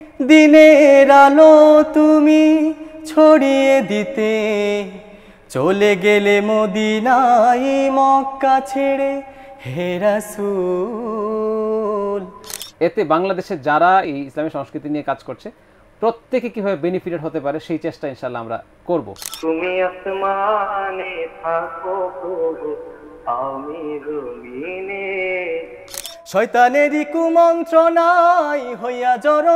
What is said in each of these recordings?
দিনের আলো তুমি ছড়িয়ে দিতে চলে গেলে মদিনায় মক্কা ছেড়ে হে রাসূল। এতে বাংলাদেশের যারা এই ইসলামী সংস্কৃতি নিয়ে কাজ করছে প্রত্যেকে কিভাবে বেনিফিটেড হতে পারে সেই চেষ্টা ইনশাআল্লাহ আমরা করব। তুমি আসমানে থাকো প্রভু, আমি জমিনে। শয়তানেরই কুমন্ত্রণায় হইয়া জড়,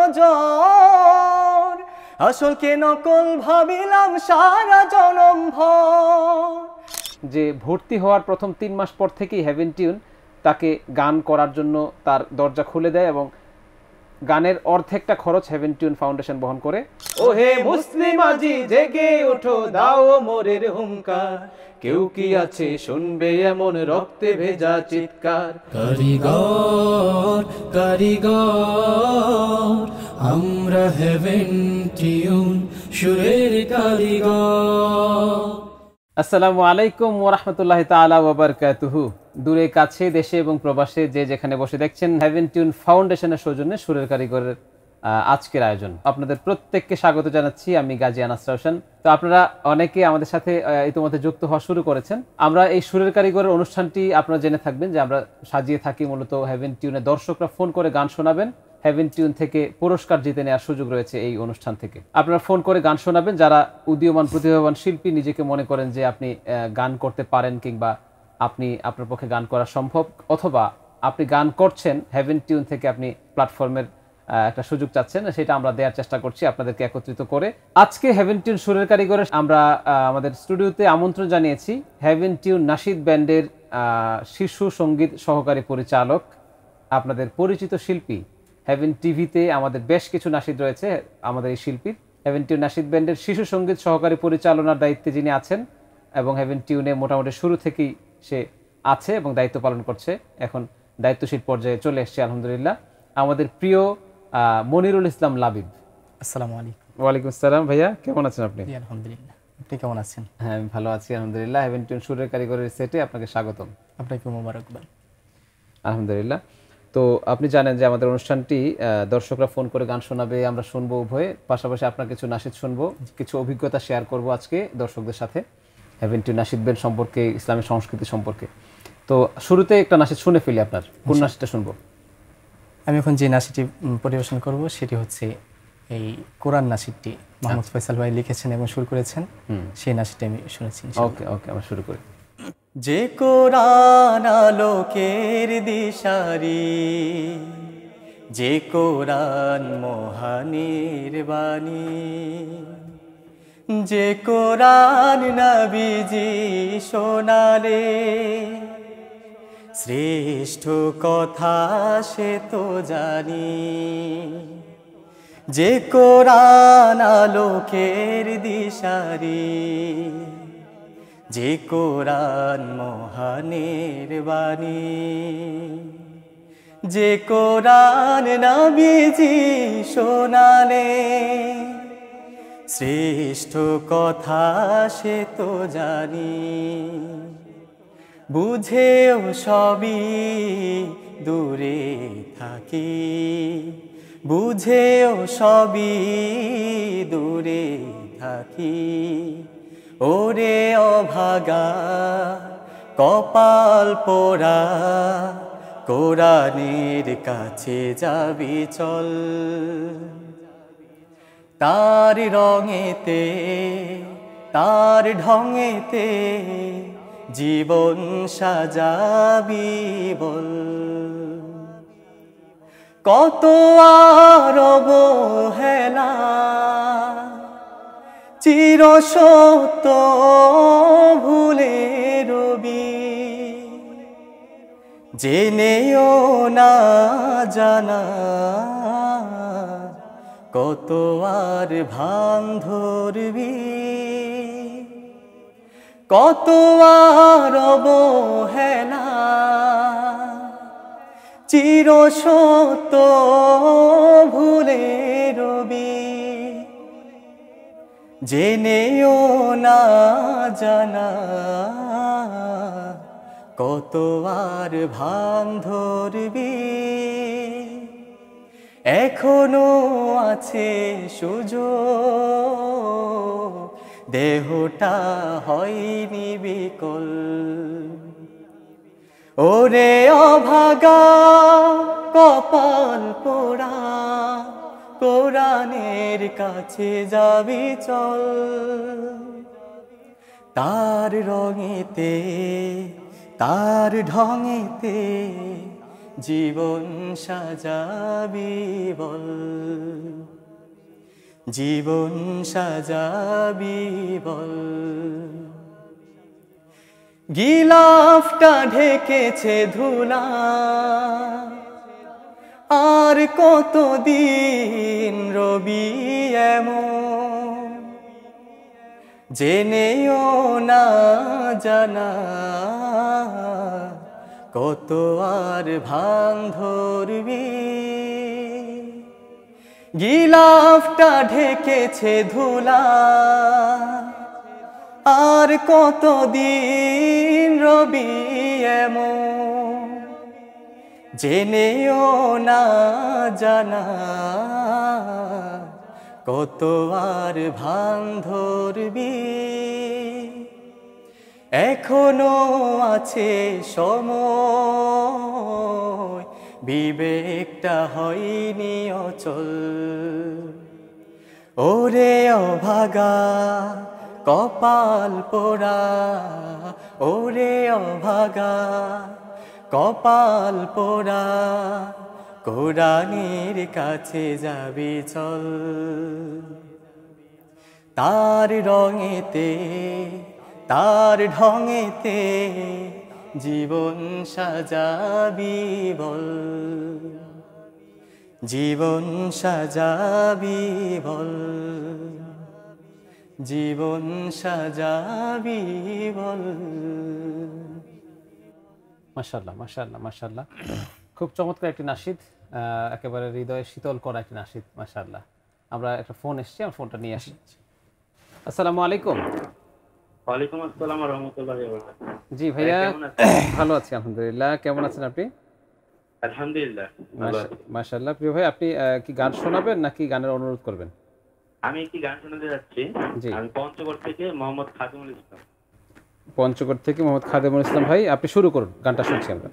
আসলকে নকল ভাবিলাম সারা জনম ভর। যে ভর্তি হওয়ার প্রথম 3 মাস পর থেকেই হেভেন টিউন তাকে গান করার জন্য তার দরজা খুলে দেয় এবং গানের অর্ধেকটা খরচ হেভেন টিউন ফাউন্ডেশন বহন করে। ও হে মুসলিম আজি জেগে ওঠো, দাও মোরের হুঙ্কার, কেউ কি আছে শুনবে এমন রক্তে ভেজা চিৎকার। কারিগর কারিগর আমরা হেভেন টিউন সুরের কারিগর। আসসালামু আলাইকুম ওয়া রাহমাতুল্লাহি তাআলা ওয়া বারাকাতুহু। দূরে কাছে দেশে এবং প্রবাসে যে যেখানে বসে দেখছেন হেভেন টিউন ফাউন্ডেশনের সৌজন্যে সুরের কারিগরের আজকের আয়োজন, আপনাদের প্রত্যেককে স্বাগত জানাচ্ছি। আমি গাজী আনাস হোসেন। তো আপনারা অনেকে আমাদের সাথে ইতিমধ্যে যুক্ত হওয়া শুরু করেছেন। আমরা এই সুরের কারিগরের অনুষ্ঠানটি আপনারা জেনে থাকবেন যে আমরা সাজিয়ে থাকি মূলত হেভেন টিউনের দর্শকরা ফোন করে গান শোনাবেন, হেভেন টিউন থেকে পুরস্কার জিতে নেওয়ার সুযোগ রয়েছে এই অনুষ্ঠান থেকে। আপনারা ফোন করে গান শোনাবেন যারা উদীয়মান প্রতিভাবান শিল্পী, নিজেকে মনে করেন যে আপনি গান করতে পারেন কিংবা আপনি আপনার পক্ষে গান করা সম্ভব, অথবা আপনি গান করছেন হেভেন টিউন থেকে আপনি প্ল্যাটফর্মের একটা সুযোগ চাচ্ছেন, সেটা আমরা দেওয়ার চেষ্টা করছি আপনাদেরকে একত্রিত করে। আজকে হেভেন টিউন সুরের কারিগরে আমরা আমাদের স্টুডিওতে আমন্ত্রণ জানিয়েছি হেভেন টিউন নাশিদ ব্যান্ডের শিশু সঙ্গীত সহকারী পরিচালক, আপনাদের পরিচিত শিল্পী। হেভেন টিভিতে আমাদের বেশ কিছু নাশিদ রয়েছে আমাদের এই শিল্পীর। হেভেন টিউন নাশিদ ব্যান্ডের শিশু সঙ্গীত সহকারী পরিচালনার দায়িত্বে যিনি আছেন এবং হেভেন টিউনে মোটামুটি শুরু থেকেই সে আছে এবং দায়িত্ব পালন করছে, এখন দায়িত্বশীল পর্যায়ে চলে এসছে আলহামদুলিল্লাহ, আমাদের প্রিয় মনিরুল ইসলাম লাবিব। আসসালামু আলাইকুম। ওয়ালাইকুম আসসালাম ভাইয়া, কেমন আছেন আপনি? আলহামদুলিল্লাহ, আপনি কেমন আছেন? হ্যাঁ, আমি ভালো আছি আলহামদুলিল্লাহ। হেভেন টিউন সুরের কারিগরের সেটে আপনাকে স্বাগতম। আপনাকে মোবারকবাদ। আলহামদুলিল্লাহ। তো আপনি জানেন যে আমাদের অনুষ্ঠানটি দর্শকরা ফোন করে গান শোনাবে, আমরা শুনবো উভয়ে, পাশাপাশি আপনার কিছু নাশিদ শুনবো, কিছু অভিজ্ঞতা শেয়ার করব আজকে দর্শকদের সাথে হেভেন টিউন নাশিদ ব্যান্ড সম্পর্কে, ইসলামী সংস্কৃতি সম্পর্কে। তো শুরুতে একটা নাশিদ শুনে ফেলি, আপনার কোন নাশিদটা শুনবো? আমি এখন যে নাশিদটি পরিবেশন করব সেটি হচ্ছে এই কোরআন নাশিদটি মোহাম্মদ ফয়সাল ভাই লিখেছেন এবং সুর করেছেন, সেই নাশিদটি আমি শুনেছি। ওকে ওকে, আমরা শুরু করি। যে কোরআন আলোকের দিশারি, যে কোরআন মহানের বাণী, যে কোরআন নবীজি শোনালে শ্রেষ্ঠ কথা সে তো জানি, যে কোরআন আলোকের দিশারি, যে কোরআন মহানের বাণী, যে কোরআন নবীজি শোনালে শ্রেষ্ঠ কথা সে তো জানি, বুঝেও সবই দূরে থাকি, বুঝেও সবই দূরে থাকি, ওরে অভাগা কপাল পোড়া, কোরআনের কাছে যাবি চল, তার রঙেতে তার ঢঙেতে জীবন সাজাবি বল। কত আর অবহেলা চির সত্য ভুলে রবি, জেনেও না জানা কত আর ভান ধরবি, কত আর অবহেলা চির সত্য ভুলে রবি, জেনেও না জানা কত আর ভান ধরবি। এখনো আছে সুযোগ, দেহটা হয়নি বিকল। ওরে অভাগা কপাল পোড়া, কোরআনের কাছে যাবি চল। তার রঙেতে তার ঢঙেতে জীবন সাজাবি বল, জীবন সাজাবি বল। গিলাফটা ঢেকেছে ধুলা, আর কতদিন রবি এমন, জেনেও না জানা কত আর ভাঙ ধরবি। গিলাফটা ঢেকেছে ধুলা, আর কতদিন রবি এমন, জেনেও না জানা কত আর ভাঙ ধরবি। এখনো আছে সময়, বিবেকটা হয়নি অচল। ওরে অভাগা কপাল পোড়া, ওরে অভাগা কপাল পোড়া, কোরআনের কাছে যাবি চল। তার রঙেতে তার ঢঙেতে জীবন সাজাবি বল, জীবন সাজাবি বল, জীবন সাজাবি বল। মাশাআল্লাহ, মাশাআল্লাহ, মাশাআল্লাহ। খুব চমৎকার একটি নাশিদ, একেবারে হৃদয়ে শীতল করা একটি নাশিদ, মাশাআল্লাহ। আমরা একটা ফোন এসেছি, আমরা ফোনটা নিয়ে আসি। আসসালামু আলাইকুম। ওয়ালাইকুম আসসালাম ওয়া রাহমাতুল্লাহি ওয়া বারাকাতুহু। জি ভাইয়া, ভালো আছি আলহামদুলিল্লাহ। কেমন আছেন আপনি? আলহামদুলিল্লাহ ভালো আছি। মাশাআল্লাহ। প্রিয় ভাই, আপনি কি গান শোনাবেন নাকি গানের অনুরোধ করবেন? আমি একটি গান শোনাতে যাচ্ছি। আমি পঞ্চগড় থেকে মোহাম্মদ খাদিমুল ইসলাম। পঞ্চগড় থেকে মোহাম্মদ খাদিমুল ইসলাম ভাই, আপনি শুরু করুন, গানটা শুনছি আমরা।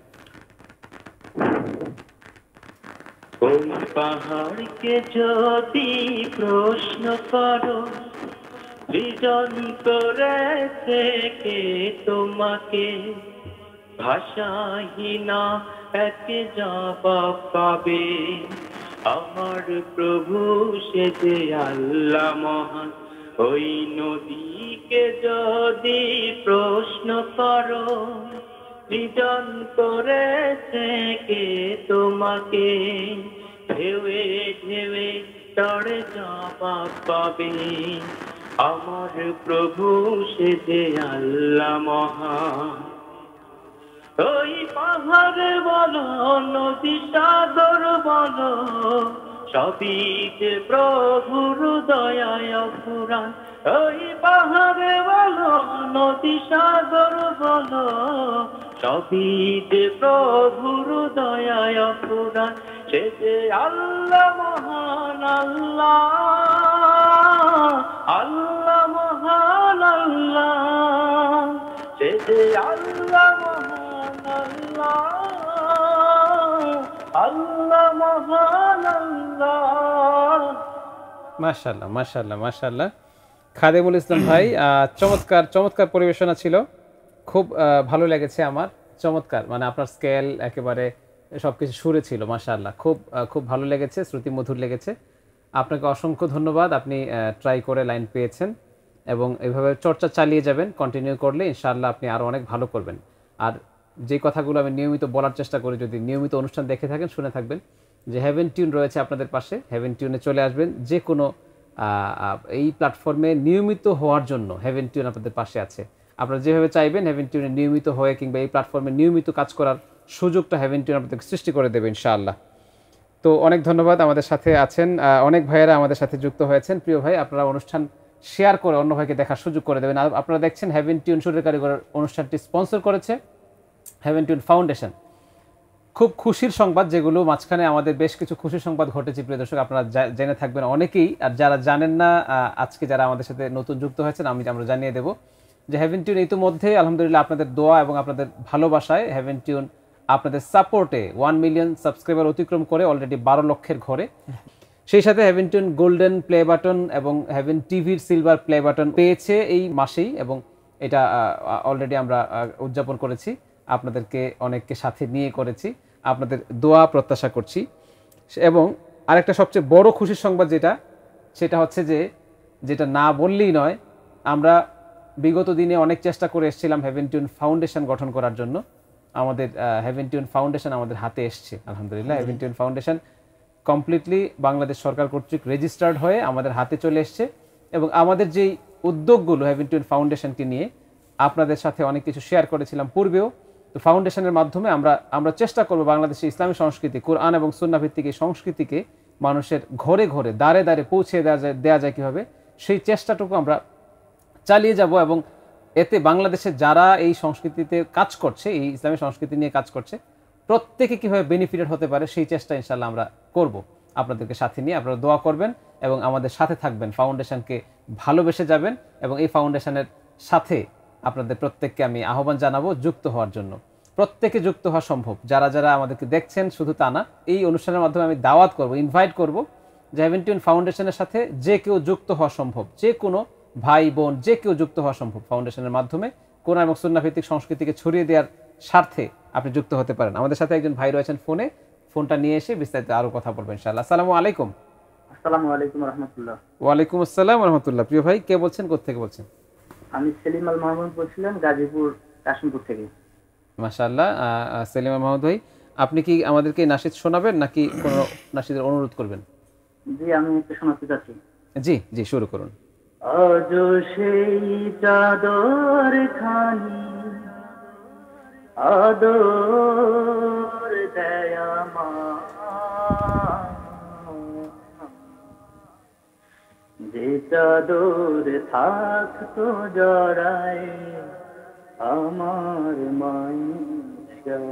ওই পাহাড়কে যদি প্রশ্ন করো, সৃজন করেছে কে তোমাকে, ভাষাহীনা এক জবাব পাবে। আমার প্রভু সে যে আল্লাহ মহান, ওই নদীকে যদি প্রশ্ন করো, সৃজন করেছে কে তোমাকে, ঢেউে ঢেউে তড়ে জবাব পাবে। আমার প্রভু সে যে আল্লাহ মহান। ওই পাহাড় বলো নদী সাগর বলো, সবই যে প্রভুর দয়ায় অফুরান। ওই পাহাড় বলো নদী সাগর বলো, সবই যে প্রভুর দয়ায় অফুরান। সে যে আল্লাহ মহান, আল্লাহ আল্লাহ মহান আল্লাহ, সে যে আল্লাহ মহান আল্লাহ, আল্লাহ মহান আল্লাহ। মাশাআল্লাহ, মাশাআল্লাহ, মাশাআল্লাহ। খাদিমুল ইসলাম ভাই, চমৎকার চমৎকার পরিবেশনা ছিল, খুব ভালো লেগেছে আমার। চমৎকার, মানে আপনার স্কেল একেবারে সবকিছু সুরে ছিল, মাশাআল্লাহ। খুব খুব ভালো লেগেছে, শ্রুতি মধুর লেগেছে। আপনাকে অসংখ্য ধন্যবাদ, আপনি ট্রাই করে লাইন পেয়েছেন এবং এভাবে চর্চা চালিয়ে যাবেন। কন্টিনিউ করলে ইনশাআল্লাহ আপনি আরও অনেক ভালো করবেন। আর যে কথাগুলো আমি নিয়মিত বলার চেষ্টা করি, যদি নিয়মিত অনুষ্ঠান দেখে থাকেন, শুনে থাকবেন যে হেভেন টিউন রয়েছে আপনাদের পাশে। হেভেন টিউনে চলে আসবেন, যে কোনো এই প্ল্যাটফর্মে নিয়মিত হওয়ার জন্য হেভেন টিউন আপনাদের পাশে আছে। আপনারা যেভাবে চাইবেন হেভেন টিউনে নিয়মিত হয়ে কিংবা এই প্ল্যাটফর্মে নিয়মিত কাজ করার সুযোগটা হেভেন টিউন আপনাদেরকে সৃষ্টি করে দেবে ইনশাআল্লাহ। তো অনেক ধন্যবাদ, আমাদের সাথে আছেন অনেক ভাইয়েরা আমাদের সাথে যুক্ত হয়েছেন। প্রিয় ভাই, আপনারা অনুষ্ঠান শেয়ার করে অন্য ভাইকে দেখার সুযোগ করে দেবেন। আপনারা দেখছেন হেভেন টিউন সুরের কারিগরের অনুষ্ঠানটি স্পন্সর করেছে হেভেন টিউন ফাউন্ডেশন। খুব খুশির সংবাদ, যেগুলো মাঝখানে আমাদের বেশ কিছু খুশির সংবাদ ঘটেছে প্রিয় দর্শক, আপনারা জেনে থাকবেন অনেকেই, আর যারা জানেন না আজকে যারা আমাদের সাথে নতুন যুক্ত হয়েছেন আমরা জানিয়ে দেব যে হেভেন টিউন ইতিমধ্যে আলহামদুলিল্লাহ আপনাদের দোয়া এবং আপনাদের ভালোবাসায় হেভেন টিউন আপনাদের সাপোর্টে 1 মিলিয়ন সাবস্ক্রাইবার অতিক্রম করে অলরেডি 12 লক্ষের ঘরে। সেই সাথে heaven tune golden play button এবং হেভেন টিভির সিলভার প্লে বাটন পেয়েছে এই মাসেই, এবং এটা অলরেডি আমরা উদযাপন করেছি, আপনাদেরকে অনেককে সাথে নিয়ে করেছি, আপনাদের দোয়া প্রত্যাশা করছি। এবং আরেকটা সবচেয়ে বড় খুশির সংবাদ সেটা হচ্ছে যেটা না বললেই নয়, আমরা বিগত দিনে অনেক চেষ্টা করে এসেছিলাম হেভেন টিউন ফাউন্ডেশন গঠন করার জন্য। আমাদের হেভেন টিউন ফাউন্ডেশন আমাদের হাতে এসছে আলহামদুলিল্লাহ। Heaven tune foundation completely Bangladesh সরকার কর্তৃক রেজিস্টার্ড হয়ে আমাদের হাতে চলে এসছে, এবং আমাদের যেই উদ্যোগগুলো হেভেন টিউন ফাউন্ডেশনকে নিয়ে আপনাদের সাথে অনেক কিছু শেয়ার করেছিলাম পূর্বেও, তো ফাউন্ডেশনের মাধ্যমে আমরা চেষ্টা করব বাংলাদেশের ইসলামী সংস্কৃতি, কোরআন এবং সুন্নাহ ভিত্তিক এই সংস্কৃতিকে মানুষের ঘরে ঘরে দাঁড়ে দাঁড়ে পৌঁছে দেওয়া যায় কীভাবে, সেই চেষ্টাটুকু আমরা চালিয়ে যাব। এবং এতে বাংলাদেশে যারা এই সংস্কৃতিতে কাজ করছে, এই ইসলামী সংস্কৃতি নিয়ে কাজ করছে, প্রত্যেকে কীভাবে বেনিফিটেড হতে পারে সেই চেষ্টা ইনশাল্লাহ আমরা করব। আপনাদেরকে সাথে নিয়ে আপনারা দোয়া করবেন এবং আমাদের সাথে থাকবেন, ফাউন্ডেশনকে ভালোবেসে যাবেন, এবং এই ফাউন্ডেশনের সাথে আপনাদের প্রত্যেককে আমি আহ্বান জানাবো যুক্ত হওয়ার জন্য। প্রত্যেকে যুক্ত হওয়া সম্ভব, যারা যারা আমাদেরকে দেখছেন শুধু তা না, এই অনুষ্ঠানের মাধ্যমে আমি দাওয়াত করব, ইনভাইট করব যে হেভেন টিউন ফাউন্ডেশনের সাথে যে কেউ যুক্ত হওয়া সম্ভব, যে কোনো ভাই বোন যে কেউ যুক্ত হওয়া সম্ভব। ফাউন্ডেশনের মাধ্যমে কোরআন এবং সুন্নাহ ভিত্তিক সংস্কৃতিকে ছড়িয়ে দেওয়ার স্বার্থে আপনি যুক্ত হতে পারেন। আমাদের সাথে একজন ভাই রয়েছেন ফোনটা নিয়ে এসে বিস্তারিত আরো কথা বলবেন ইনশাআল্লাহ। আসসালামু আলাইকুম। আসসালামু আলাইকুম রাহমাতুল্লাহ। ওয়ালাইকুম আসসালাম ওয়া রাহমাতুল্লাহ। প্রিয় ভাই, কে বলছেন, কোত্থেকে বলছেন? আমি সেলিম আল মাহমুদ বলছিলাম, গাজীপুর কাশিমপুর থেকে। মাশাআল্লাহ। সেলিম আল মাহমুদ ভাই, আপনি কি আমাদেরকে নাশিদ শোনাবেন নাকি কোনো নাশিদের অনুরোধ করবেন? জি, আমি একটু শোনাতে চাচ্ছি। জি জি, শুরু করুন। আজ সেই চাদর খানি আদর দয়া মা, যে চাদর থাকতো জড়ায় আমার মাইয়া,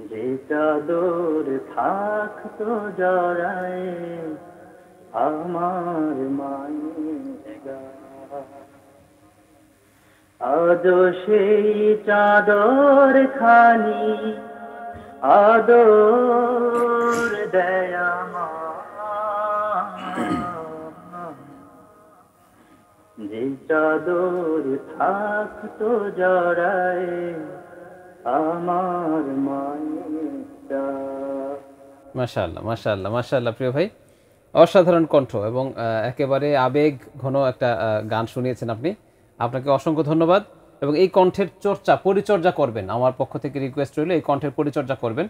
যে চাদর থাকতো জড়ায় আমার মাইয়া, আজ সেই চাদর খানি আদর দয়া মা, যে চাদর থাকতো জড়ায় আমার মাইয়া। মাশাআল্লাহ মাশাআল্লাহ মাশাআল্লাহ। প্রিয় ভাই, অসাধারণ কণ্ঠ এবং একেবারে আবেগ ঘন একটা গান শুনিয়েছেন আপনি, আপনাকে অসংখ্য ধন্যবাদ। এবং এই কণ্ঠের পরিচর্যা করবেন, আমার পক্ষ থেকে রিকোয়েস্ট রইল এই কণ্ঠের পরিচর্যা করবেন।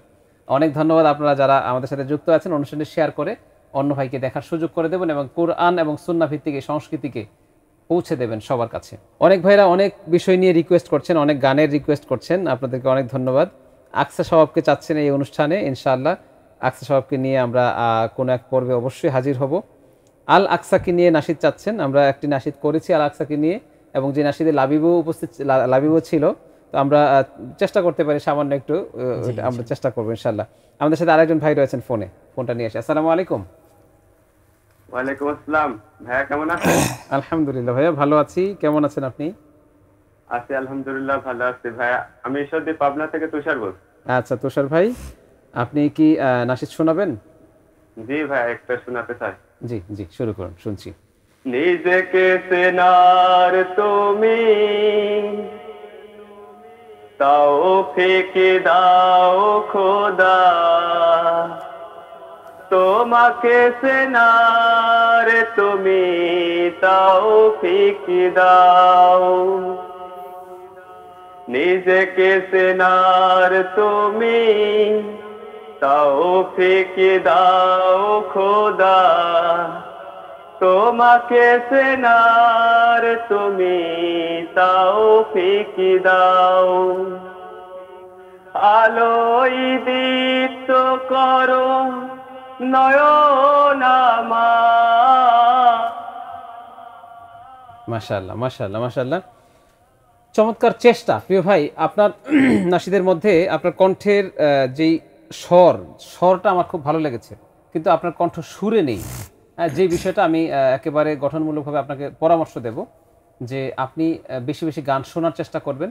অনেক ধন্যবাদ আপনারা যারা আমাদের সাথে যুক্ত আছেন, অনুষ্ঠানটি শেয়ার করে অন্য ভাইকে দেখার সুযোগ করে দেবেন এবং কোরআন এবং সুন্নাহ ভিত্তিক এই সংস্কৃতিকে পৌঁছে দেবেন সবার কাছে। অনেক ভাইরা অনেক বিষয় নিয়ে রিকোয়েস্ট করছেন, অনেক গানের রিকোয়েস্ট করছেন, আপনাদেরকে অনেক ধন্যবাদ। আকসা সওয়াবকে চাচ্ছেন এই অনুষ্ঠানে, ইনশাআল্লাহ আকসা সওয়াবকে নিয়ে আমরা কোনো এক পর্বে অবশ্যই হাজির হব। আল আকসাকে নিয়ে নাশিদ চাচ্ছেন, আমরা একটি নাশিদ করেছি আল আকসাকে নিয়ে, এবং যে নাশিদে লাবিবও ছিল, তো আমরা চেষ্টা করতে পারি সামান্য একটু, আমরা চেষ্টা করবো ইনশাআল্লাহ। আমাদের সাথে আরেকজন ভাই রয়েছেন ফোনটা নিয়ে আসে। আসসালামু আলাইকুম। ওয়ালাইকুম আসসালাম। ভাইয়া কেমন আছেন? আলহামদুলিল্লাহ ভাইয়া ভালো আছি, কেমন আছেন আপনি? আছি আলহামদুলিল্লাহ, ভালো আছি ভাইয়া। আমি ঈশ্বরদী পাবনা থেকে তুষার বলছি। আচ্ছা তুষার ভাই, আপনি কি নাশিদ শোনাবেন? জি ভাইয়া, একটা শোনাতে চাই। জি জি, শুরু করুন, শুনছি। নিজেকে চেনার তুমি তাও ফেকে দাও খোদা, তোমাকে চেনার তুমি তাও ফেকে দাও, নিজেকে চেনার তুমি তাও ফেকে দাও খোদা, তোমাকে চেনার তুমি তাও ফেকে দাও, আলোয় দীপ্ত করো নয়ন আমার। মাশাআল্লাহ মাশাআল্লাহ মাশাআল্লাহ। চমৎকার চেষ্টা প্রিয় ভাই। আপনার নাশিদের মধ্যে আপনার কণ্ঠের যেই স্বরটা আমার খুব ভালো লেগেছে, কিন্তু আপনার কণ্ঠ সুরে নেই। যে বিষয়টা আমি একেবারে গঠনমূলকভাবে আপনাকে পরামর্শ দেব যে আপনি বেশি বেশি গান শোনার চেষ্টা করবেন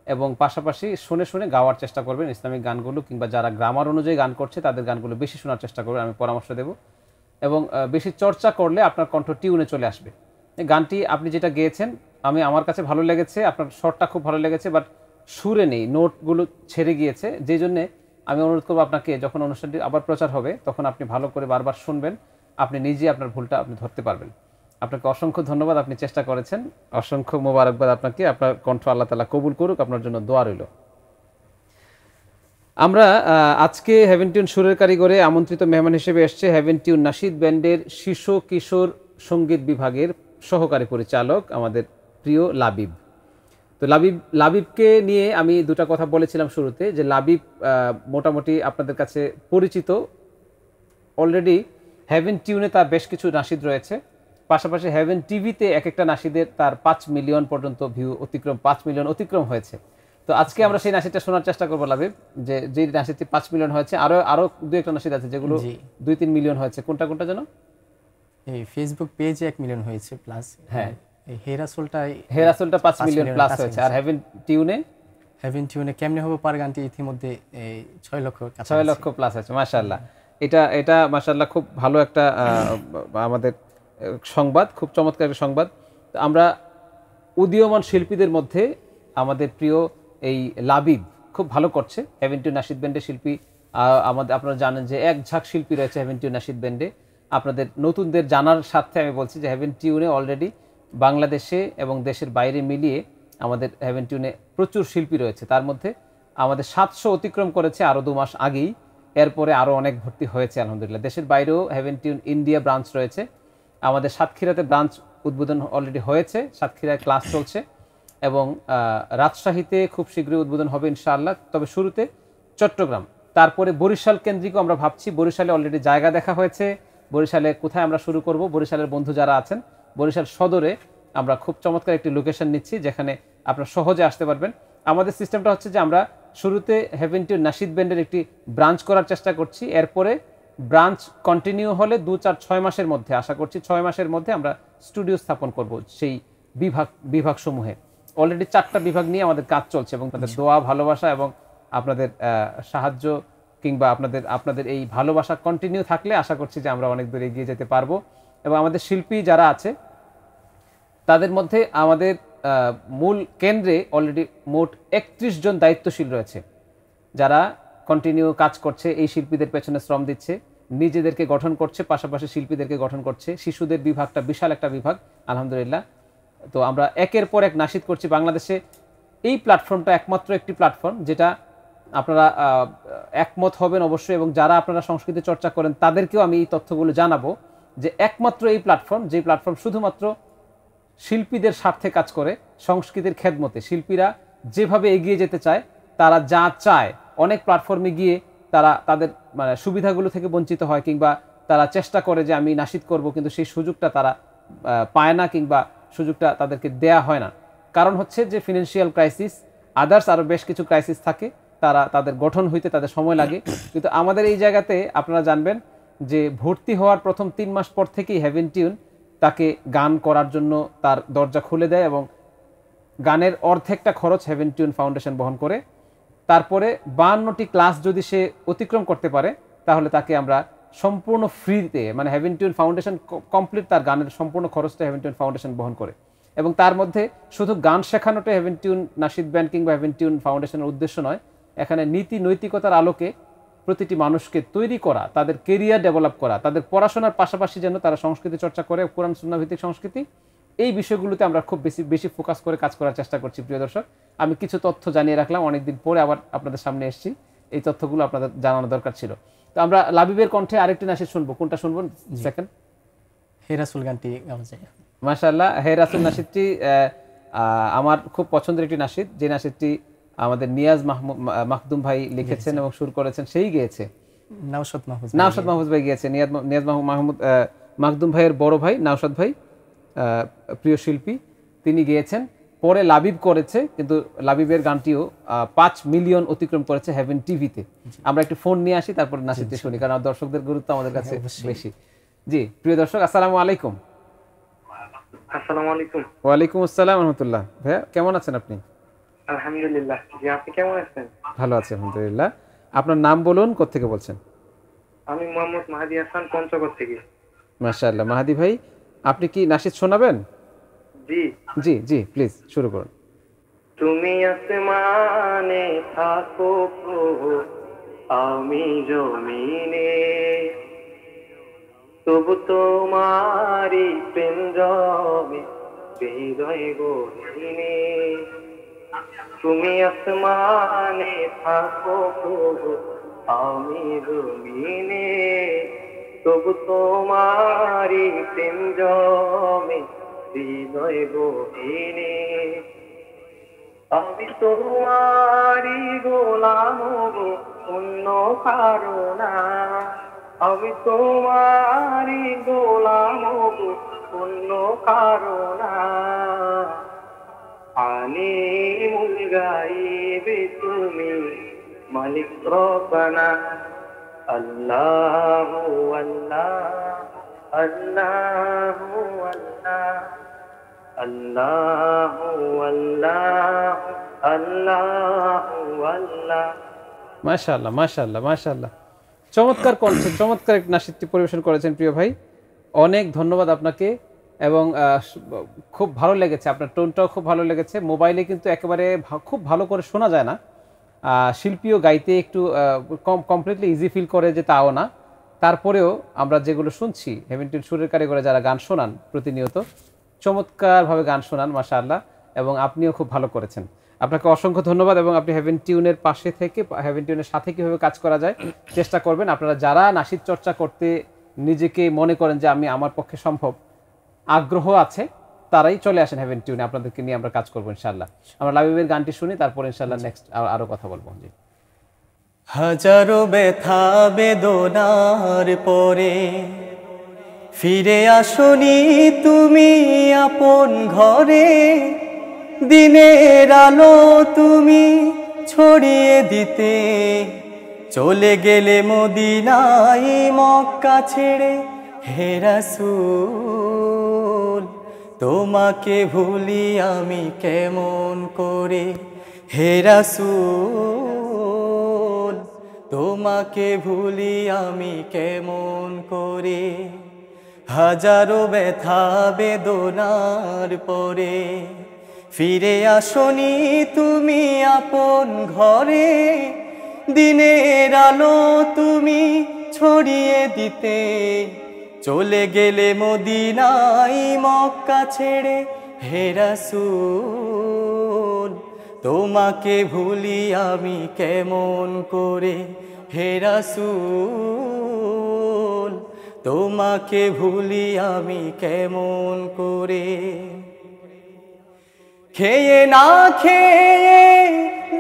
এবং পাশাপাশি শুনে শুনে গাওয়ার চেষ্টা করবেন। ইসলামিক গানগুলো কিংবা যারা গ্রামার অনুযায়ী গান করছে তাদের গানগুলো বেশি শোনার চেষ্টা করবেন, আমি পরামর্শ দেব। এবং বেশি চর্চা করলে আপনার কণ্ঠ টিউনে চলে আসবে। এই গানটি আপনি যেটা গেয়েছেন আমার কাছে ভালো লেগেছে, আপনার স্বরটা খুব ভালো লেগেছে, বাট সুরে নেই, নোটগুলো ছেড়ে গিয়েছে। যেই জন্যে আমি অনুরোধ করবো আপনাকে, যখন অনুষ্ঠানটি আবার প্রচার হবে তখন আপনি ভালো করে বারবার শুনবেন, আপনি নিজে আপনার ভুলটা আপনি ধরতে পারবেন। আপনাকে অসংখ্য ধন্যবাদ, আপনি চেষ্টা করেছেন, অসংখ্য মোবারকবাদ আপনাকে। আপনার কণ্ঠ আল্লাহ তাআলা কবুল করুক, আপনার জন্য দোয়া রইল। আমরা আজকে হেভেন টিউন সুরের কারিগরে আমন্ত্রিত মেহমান হিসেবে এসছে হেভেন টিউন নাশিদ ব্যান্ডের শিশু কিশোর সঙ্গীত বিভাগের সহকারী পরিচালক আমাদের প্রিয় লাবিব। তো লাবিবকে নিয়ে আমি দুটা কথা বলেছিলাম শুরুতে, যে লাবিব মোটামুটি আপনাদের কাছে পরিচিত। অলরেডি হেভেন টিউনে তার বেশ কিছু নাশিদ রয়েছে, পাশাপাশি হেভেন টিভিতে এক একটা নাশিদের তার 5 মিলিয়ন পর্যন্ত ভিউ অতিক্রম, 5 মিলিয়ন অতিক্রম হয়েছে। তো আজকে আমরা সেই নাশিদটা শোনার চেষ্টা করবো লাবিব, যে নাশিদটি 5 মিলিয়ন হয়েছে। আরো দু একটা নাশিদ আছে যেগুলো 2-3 মিলিয়ন হয়েছে। কোনটা কোনটা যেন? এই ফেসবুক পেজে 1 মিলিয়ন হয়েছে প্লাস। হ্যাঁ, এই হেরাসুলটা 5 মিলিয়ন প্লাস হয়েছে। আর হেভেন টিউনে কেমনে হবে পার গানটি ইতিমধ্যে 6 লক্ষ প্লাস আছে। মাশাআল্লাহ, এটা মাশাআল্লাহ খুব ভালো একটা আমাদের সংবাদ, খুব চমৎকার একটা সংবাদ। আমরা উদীয়মান শিল্পীদের মধ্যে আমাদের প্রিয় এই লাবিব খুব ভালো করছে। হেভেন টিউন নাশিদ ব্যান্ডের শিল্পী আপনারা জানেন যে এক ঝাঁক শিল্পী রয়েছে হেভেন টিউন নাশিদ ব্যান্ডে। আপনাদের নতুনদের জানার স্বার্থে আমি বলছি যে হেভেন টিউনে অলরেডি বাংলাদেশে এবং দেশের বাইরে মিলিয়ে আমাদের হেভেন টিউনে প্রচুর শিল্পী রয়েছে। তার মধ্যে আমাদের 700 অতিক্রম করেছে আরও 2 মাস আগেই, এরপরে আরও অনেক ভর্তি হয়েছে আলহামদুলিল্লাহ। দেশের বাইরেও হেভেন টিউন ইন্ডিয়া ব্রাঞ্চ রয়েছে। আমাদের সাতক্ষীরাতে ব্রাঞ্চ উদ্বোধন অলরেডি হয়েছে, সাতক্ষীরায় ক্লাস চলছে, এবং রাজশাহীতে খুব শীঘ্রই উদ্বোধন হবে ইনশাআল্লাহ। তবে শুরুতে চট্টগ্রাম, তারপরে বরিশাল কেন্দ্রিকও আমরা ভাবছি। বরিশালে অলরেডি জায়গা দেখা হয়েছে। বরিশালে কোথায় আমরা শুরু করব, বরিশালের বন্ধু যারা আছেন, বরিশাল সদরে আমরা খুব চমৎকার একটি লোকেশন নিচ্ছি যেখানে আপনারা সহজে আসতে পারবেন। আমাদের সিস্টেমটা হচ্ছে যে আমরা শুরুতে হেভেন টিউন নাশিদ ব্যান্ডের একটি ব্রাঞ্চ করার চেষ্টা করছি, এরপরে ব্রাঞ্চ কন্টিনিউ হলে 2-4-6 মাসের মধ্যে, আশা করছি 6 মাসের মধ্যে আমরা স্টুডিও স্থাপন করব সেই বিভাগ সমূহে। অলরেডি 4টা বিভাগ নিয়ে আমাদের কাজ চলছে, এবং তাদের দোয়া, ভালোবাসা এবং আপনাদের সাহায্য কিংবা আপনাদের এই ভালোবাসা কন্টিনিউ থাকলে আশা করছি যে আমরা অনেক দূর এগিয়ে যেতে পারবো। এবং আমাদের শিল্পী যারা আছে তাদের মধ্যে আমাদের মূল কেন্দ্রে অলরেডি মোট 31 জন দায়িত্বশীল রয়েছে যারা কন্টিনিউ কাজ করছে, এই শিল্পীদের পেছনে শ্রম দিচ্ছে, নিজেদেরকে গঠন করছে, পাশাপাশি শিল্পীদেরকে গঠন করছে। শিশুদের বিভাগটা বিশাল একটা বিভাগ আলহামদুলিল্লাহ। তো আমরা একের পর এক নাশিদ করছি বাংলাদেশে। এই প্ল্যাটফর্মটা একমাত্র একটি প্ল্যাটফর্ম যেটা আপনারা একমত হবেন অবশ্যই, এবং যারা আপনারা সংস্কৃতি চর্চা করেন তাদেরকেও আমি এই তথ্যগুলো জানাবো যে একমাত্র এই প্ল্যাটফর্ম, যে প্ল্যাটফর্ম শুধুমাত্র শিল্পীদের স্বার্থে কাজ করে, সংস্কৃতির খেদমতে। শিল্পীরা যেভাবে এগিয়ে যেতে চায়, তারা যা চায়, অনেক প্ল্যাটফর্মে গিয়ে তারা তাদের সুবিধাগুলো থেকে বঞ্চিত হয়, কিংবা তারা চেষ্টা করে যে আমি নাশিদ করব, কিন্তু সেই সুযোগটা তারা পায় না, কিংবা সুযোগটা তাদেরকে দেয়া হয় না। কারণ হচ্ছে যে ফিনান্সিয়াল ক্রাইসিস, আদার্স আরও বেশ কিছু ক্রাইসিস থাকে, তাদের গঠন হইতে তাদের সময় লাগে। কিন্তু আমাদের এই জায়গাতে আপনারা জানবেন যে ভর্তি হওয়ার প্রথম 3 মাস পর থেকেই হেভেন টিউন তাকে গান করার জন্য তার দরজা খুলে দেয়, এবং গানের অর্ধেকটা খরচ হেভেন টিউন ফাউন্ডেশন বহন করে। তারপরে 52টি ক্লাস যদি সে অতিক্রম করতে পারে তাহলে তাকে আমরা সম্পূর্ণ ফ্রিতে, মানে হেভেন টিউন ফাউন্ডেশন কমপ্লিট তার গানের সম্পূর্ণ খরচটা হেভেন টিউন ফাউন্ডেশন বহন করে। এবং তার মধ্যে শুধু গান শেখানোটা হেভেন টিউন নাশিদ ব্যান্ড কিংবা হেভেন টিউন ফাউন্ডেশনের উদ্দেশ্য নয়, এখানে নীতি নৈতিকতার আলোকে প্রতিটি মানুষকে তৈরি করা, তাদের কেরিয়ার ডেভেলপ করা, তাদের পড়াশোনার পাশাপাশি যেন তারা সংস্কৃতি চর্চা করে, কোরআন সুন্নাহ ভিত্তিক সংস্কৃতি, এই বিষয়গুলোতে আমরা খুব বেশি ফোকাস করে কাজ করার চেষ্টা করছি। প্রিয় দর্শক, আমি কিছু তথ্য জানিয়ে রাখলাম, অনেকদিন পরে আবার আপনাদের সামনে এসেছি, এই তথ্যগুলো আপনাদের জানানো দরকার ছিল। তো আমরা লাবিবের কণ্ঠে আরেকটি নাশিদ শুনবো, কোনটা শুনবো? সেকেন্ড হে রাসূল গানটি গাওয়া যায়। মাশাআল্লাহ, হে রাসূল নাশিদটি আমার খুব পছন্দের একটি নাশিদ, যে নাশিদটি আমাদের নিয়াজ মাহদুম ভাই লিখেছেন এবং সুর করেছেন, সেই গেয়েছে নাওশাদ মাহফুজ ভাই গিয়েছে। নিয়াজ মাহদুম ভাইয়ের বড় ভাই নাওশাদ ভাই, প্রিয় শিল্পী, তিনি গেয়েছেন। পরে লাবিব করেছে, কিন্তু লাবিবের গানটিও 5 মিলিয়ন অতিক্রম করেছে হেভেন টিভিতে। আমরা একটু ফোন নিয়ে আসি, তারপর নাশিদটি শুনি, কারণ দর্শকদের গুরুত্ব আমাদের কাছে বেশি। জি প্রিয় দর্শক, আসসালামু আলাইকুম। আসসালামু আলাইকুম। ওয়ালাইকুম আসসালাম রহমতুল্লাহ। ভাইয়া কেমন আছেন আপনি? আলহামদুলিল্লাহ। জি আপনি কেমন আছেন? ভালো আছি আলহামদুলিল্লাহ। আপনার নাম বলুন, কোত্থেকে বলছেন? আমি মোহাম্মদ মাহাদি হাসান, পঞ্চগড় থেকে। মাশাআল্লাহ। মাহাদি ভাই, আপনি কি নাশিদ শোনাবেন? জি জি জি প্লিজ শুরু করুন। তুমি আসমানে থাকো প্রভু, আমি জমিনে, তবু তোমারি প্রেম জমে হৃদয় গহীনে। তুমি আসমানে থাকো প্রভু, আমি জমিনে, তবু তোমারি প্রেম জমে হৃদয় গহীনে। আমি তোমারি গোলাম গো, অন্য কারো না। আমি তোমারি গোলাম গো, অন্য কারো না। আলিমুল গায়ব তুমি, মালিক রব্বানা। আল্লাহু আল্লাহ, আল্লাহু আল্লাহ, আল্লাহু আল্লাহ, আল্লাহু আল্লাহ। মাশাআল্লাহ মাশাআল্লাহ মাশাআল্লাহ, চমৎকার কণ্ঠে চমৎকার এক নাশিদটি পরিবেশন করেছেন প্রিয় ভাই, অনেক ধন্যবাদ আপনাকে। এবং খুব ভালো লেগেছে, আপনার টোনটাও খুব ভালো লেগেছে। মোবাইলে কিন্তু একেবারে খুব ভালো করে শোনা যায় না, শিল্পীও গাইতে একটু কমপ্লিটলি ইজি ফিল করে যে তাও না, তারপরেও আমরা যেগুলো শুনছি হেভেন টিউন সুরের কারিগরে যারা গান শোনান প্রতিনিয়ত, চমৎকারভাবে গান শোনান মাশাআল্লাহ, এবং আপনিও খুব ভালো করেছেন। আপনাকে অসংখ্য ধন্যবাদ। এবং আপনি হেভেন টিউনের পাশে থেকে হেভেন টিউনের সাথে কীভাবে কাজ করা যায় চেষ্টা করবেন। আপনারা যারা নাশিদ চর্চা করতে নিজেকে মনে করেন যে আমার পক্ষে সম্ভব, আগ্রহ আছে, তারাই চলে আসেন হেভেন টিউনে, আপনাদেরকে নিয়ে আমরা কাজ করবো ইনশাআল্লাহ। আমরা লাবিবের গানটি শুনি, তারপর ইনশাআল্লাহ নেক্সট আরো কথা বলবো। জি। হাজারো ব্যথা বেদনার পরে ফিরে আসনি তুমি আপন ঘরে, দিনের আলো তুমি ছড়িয়ে দিতে চলে গেলে মদিনায় মক্কা ছেড়ে। হে রাসূল তোমাকে ভুলি আমি কেমন করে, হে রাসূল তোমাকে ভুলি আমি কেমন করে। হাজারো ব্যথা বেদনার পরে ফিরে আসনি তুমি আপন ঘরে, দিনের আলো তুমি ছড়িয়ে দিতে চলে গেলে মদিনায় মক্কা ছেড়ে। হে রাসূল তোমাকে ভুলি আমি কেমন করে, হে রাসূল তোমাকে ভুলি আমি কেমন করে। খেয়ে না খেয়ে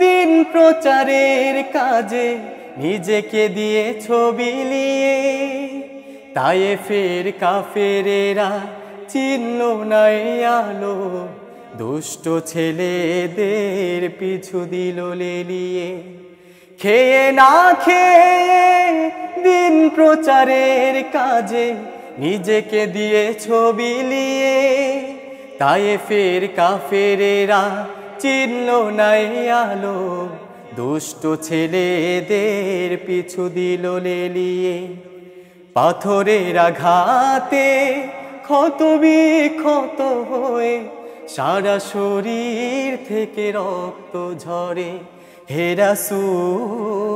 দিন প্রচারের কাজে নিজেকে দিয়ে ছবি লিয়ে, তায়েফের কাফেরেরা চিহ্ন নাই আলো, দুষ্ট ছেলেদের পিছু দিল লেলিয়ে। খেয়ে না খেয়ে দিন প্রচারের কাজে নিজেকে দিয়ে ছবি লিয়ে, তায়েফের কাফেরেরা চিহ্ন নাই আলো, দুষ্ট ছেলেদের পিছু দিল লেলিয়ে। পাথরের আঘাতে ক্ষত বিক্ষত হয়ে সারা শরীর থেকে রক্ত ঝরে। হে রাসূল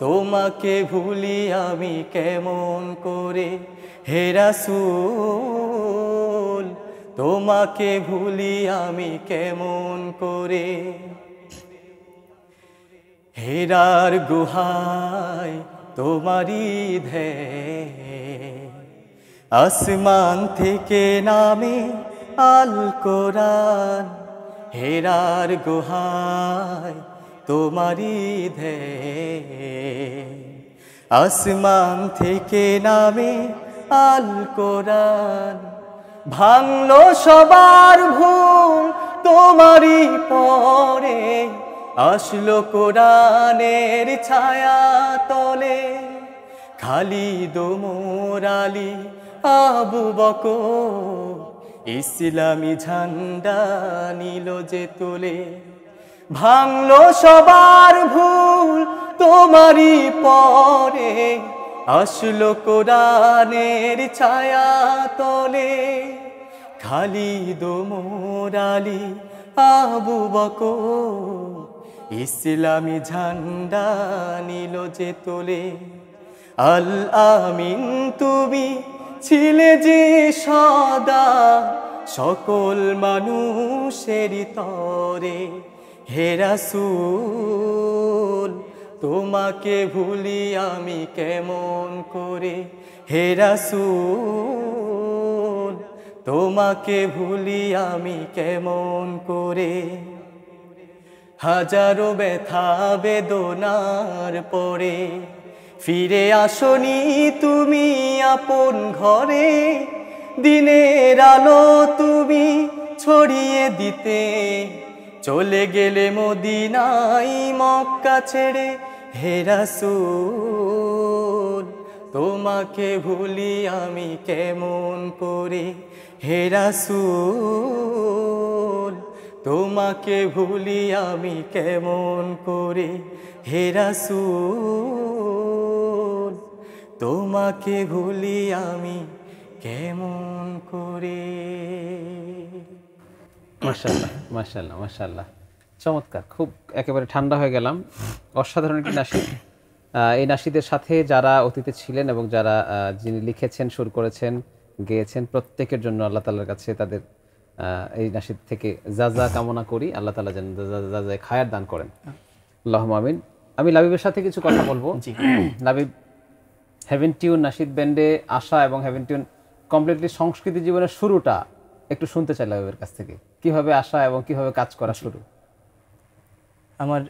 তোমাকে ভুলি আমি কেমন করে, হে রাসূল তোমাকে ভুলি আমি কেমন করে। হেরার গুহায় তোমারি ধ্যান, আসমান থেকে নামে আল কোরআন। হেরার গুহায় তোমারি ধ্যান, আসমান থেকে নামে আল কোরআন। ভাঙলো সবার ভুল তোমারই পরে আসলো কোরআনের ছায়া তলে খালিদ ওমর আলী আবু বকর ইসলামী ঝান্ডা নিল যে তোলে ভাঙলো সবার ভুল তোমারই পরে আসলো কোরআনের ছায়া তলে খালিদ ওমর আলী আবু বকর ইসলামী ঝান্ডা নিল যে তোলে আল আমিন তুমি ছিলে যে সদা সকল মানুষেরই তরে হে রাসূল তোমাকে ভুলি আমি কেমন করে হে রাসূল তোমাকে ভুলি আমি কেমন করে হাজারো ব্যথা বেদনার পরে ফিরে আসনি তুমি আপন ঘরে দিনের আলো তুমি ছড়িয়ে দিতে চলে গেলে মদিনায় মক্কা ছেড়ে হে রাসূল তোমাকে ভুলি আমি কেমন করে হে রাসূল তোমাকে ভুলি আমি কেমন করে হে রাসূল তোমাকে ভুলি আমি কেমন করে। মাশাআল্লাহ মাশাআল্লাহ মাশাআল্লাহ, চমৎকার, খুব একেবারে ঠান্ডা হয়ে গেলাম। অসাধারণ একটি নাশিদ। এই নাশিদের সাথে যারা অতীতে ছিলেন এবং যারা যিনি লিখেছেন, সুর করেছেন, গেয়েছেন, প্রত্যেকের জন্য আল্লাহ তাআলার কাছে তাদের এই নাশিদ থেকে জাযা কামনা করি। আল্লাহ তাআলা যেন জাযায়ে খায়ের দান করেন, আল্লাহুম্মা আমিন। আমি লাবিবের সাথে কিছু কথা বলবো। লাবিব, হেভেন টিউন নাশিদ ব্যান্ডে আসা এবং হেভেন টিউন কমপ্লিটলি সংস্কৃতি জীবনের শুরুটা একটু শুনতে চাই লাবিবের কাছ থেকে। কিভাবে আসা এবং কিভাবে কাজ করা শুরু? আমার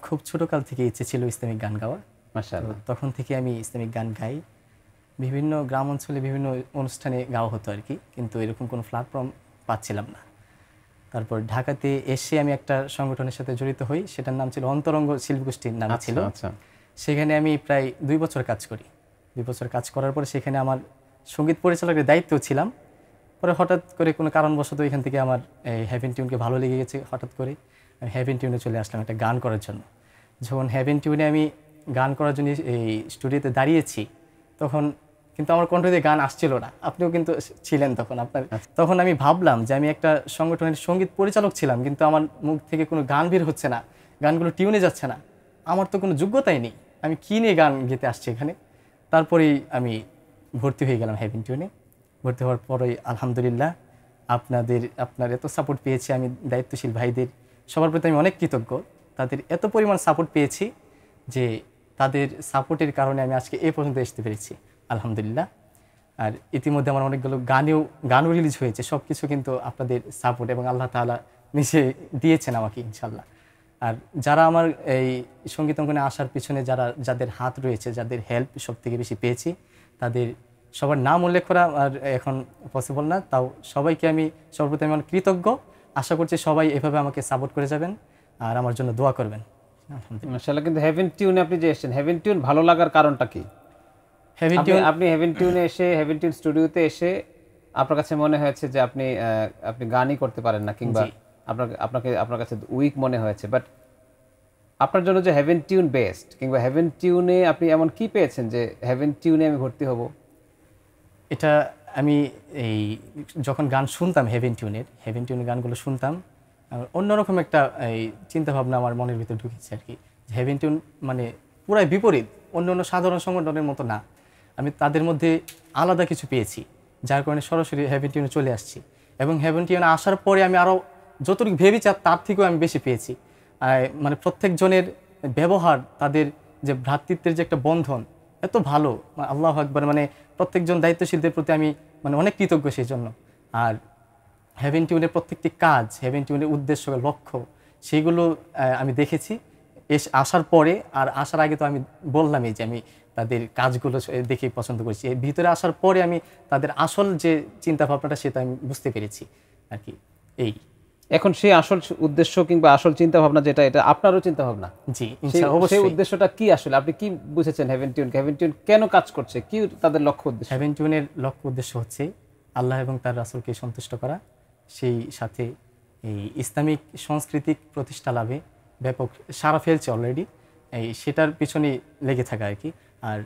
খুব ছোটকাল থেকে ইচ্ছে ছিল ইসলামিক গান গাওয়ার। মাশাআল্লাহ। তখন থেকে আমি ইসলামিক গান গাই, বিভিন্ন গ্রাম অঞ্চলে বিভিন্ন অনুষ্ঠানে গাওয়া হতো আর কি, কিন্তু এরকম কোনো প্ল্যাটফর্ম পাচ্ছিলাম না। তারপর ঢাকাতে এসে আমি একটা সংগঠনের সাথে জড়িত হই, সেটার নাম ছিল অন্তরঙ্গ শিল্পগোষ্ঠীর নাম ছিল। সেখানে আমি প্রায় 2 বছর কাজ করি। 2 বছর কাজ করার পরে সেখানে আমার সঙ্গীত পরিচালকের দায়িত্ব ছিলাম। পরে হঠাৎ করে কোনো কারণবশত এখান থেকে আমার হেভেন টিউনকে ভালো লেগে গেছে। হঠাৎ করে আমি হেভেন টিউনে চলে আসলাম একটা গান করার জন্য। যখন হেভেন টিউনে আমি গান করার জন্য এই স্টুডিওতে দাঁড়িয়েছি, তখন কিন্তু আমার কণ্ঠ দিয়ে গান আসছিল না। আপনিও কিন্তু ছিলেন তখন। তখন আমি ভাবলাম যে আমি একটা সংগঠনের সঙ্গীত পরিচালক ছিলাম, কিন্তু আমার মুখ থেকে কোনো গান বের হচ্ছে না, গানগুলো টিউনে যাচ্ছে না। আমার তো কোনো যোগ্যতাই নেই, আমি কী নিয়ে গান গেতে আসছি এখানে। তারপরেই আমি ভর্তি হয়ে গেলাম হেভেন টিউনে। ভর্তি হওয়ার পরেই আলহামদুলিল্লাহ আপনার এত সাপোর্ট পেয়েছি আমি। দায়িত্বশীল ভাইদের সবার প্রতি আমি অনেক কৃতজ্ঞ। তাদের এত পরিমাণ সাপোর্ট পেয়েছি যে তাদের সাপোর্টের কারণে আমি আজকে এ পর্যন্ত আসতে পেরেছি আলহামদুলিল্লাহ। আর ইতিমধ্যে আমার অনেকগুলো গানও রিলিজ হয়েছে। সব কিছু কিন্তু আপনাদের সাপোর্ট এবং আল্লাহ তাআলা নিজে দিয়েছেন আমাকে ইনশাল্লাহ। আর যারা আমার এই সঙ্গীত অঙ্গনে আসার পিছনে যাদের হাত রয়েছে, যাদের হেল্প সব থেকে বেশি পেয়েছি, তাদের সবার নাম উল্লেখ করা আর এখন পসিবল না, তাও সবাইকে আমি সর্বপ্রথম অনেক কৃতজ্ঞ। আশা করছি সবাই এভাবে আমাকে সাপোর্ট করে যাবেন আর আমার জন্য দোয়া করবেন। মাশাআল্লাহ। কিন্তু হেভেন টিউনে আপনি যে এসেছেন, হেভেন টিউন ভালো লাগার কারণটা কি? আপনি হেভেন টিউনে এসে, হেভেন টিউন স্টুডিওতে এসে আপনার কাছে মনে হয়েছে যে আপনি গানই করতে পারেন না, কিংবা আপনার কাছে উইক মনে হয়েছে, বাট আপনার জন্য যে হেভেন টিউন বেস্ট, কিংবা হেভেন টিউনে আপনি এমন কি পেয়েছেন যে হেভেন টিউনে আমি ভর্তি হব? এটা আমি এই যখন গান শুনতাম হেভেন টিউনের গানগুলো শুনতাম, অন্যরকম একটা এই চিন্তাভাবনা আমার মনের ভিতরে ঢুকেছে আর কি। হেভেন টিউন মানে পুরাই বিপরীত, অন্য সাধারণ সংগঠনের মতো না। আমি তাদের মধ্যে আলাদা কিছু পেয়েছি, যার কারণে সরাসরি হেভেন টিউনে চলে আসছি। এবং হেভেন টিউনে আসার পরে আমি আরও যতটুকু ভেবেছি তার থেকেও আমি বেশি পেয়েছি। মানে প্রত্যেকজনের ব্যবহার, তাদের যে ভ্রাতৃত্বের যে একটা বন্ধন এত ভালো, আল্লাহু আকবার। মানে প্রত্যেকজন দায়িত্বশীলদের প্রতি আমি মানে অনেক কৃতজ্ঞ সেই জন্য। আর হেভেন টিউনের প্রত্যেকটি কাজ, হেভেন টিউনের উদ্দেশ্য, লক্ষ্য, সেইগুলো আমি দেখেছি আসার পরে। আর আসার আগে তো আমি বললামই যে আমি তাদের কাজগুলো দেখে পছন্দ করেছি। এর ভিতরে আসার পরে আমি তাদের আসল যে চিন্তা ভাবনাটা সেটা আমি বুঝতে পেরেছি আর কি। এই এখন সেই আসল উদ্দেশ্য কিংবা আসল চিন্তা ভাবনা যেটা, এটা আপনারও চিন্তা ভাবনা। জি সেই ইনশাআল্লাহ, অবশ্যই। উদ্দেশ্যটা কি আসলে আপনি কি বুঝেছেন হেভেন টিউন কেন কাজ করছে, কি তাদের লক্ষ্য উদ্দেশ্য? হেভেন টিউনের লক্ষ্য উদ্দেশ্য হচ্ছে আল্লাহ এবং তার রাসূলকে সন্তুষ্ট করা, সেই সাথে এই ইসলামিক সাংস্কৃতিক প্রতিষ্ঠা লাভে ব্যাপক সাড়া ফেলছে অলরেডি, এই সেটার পিছনে লেগে থাকা আর কি। আর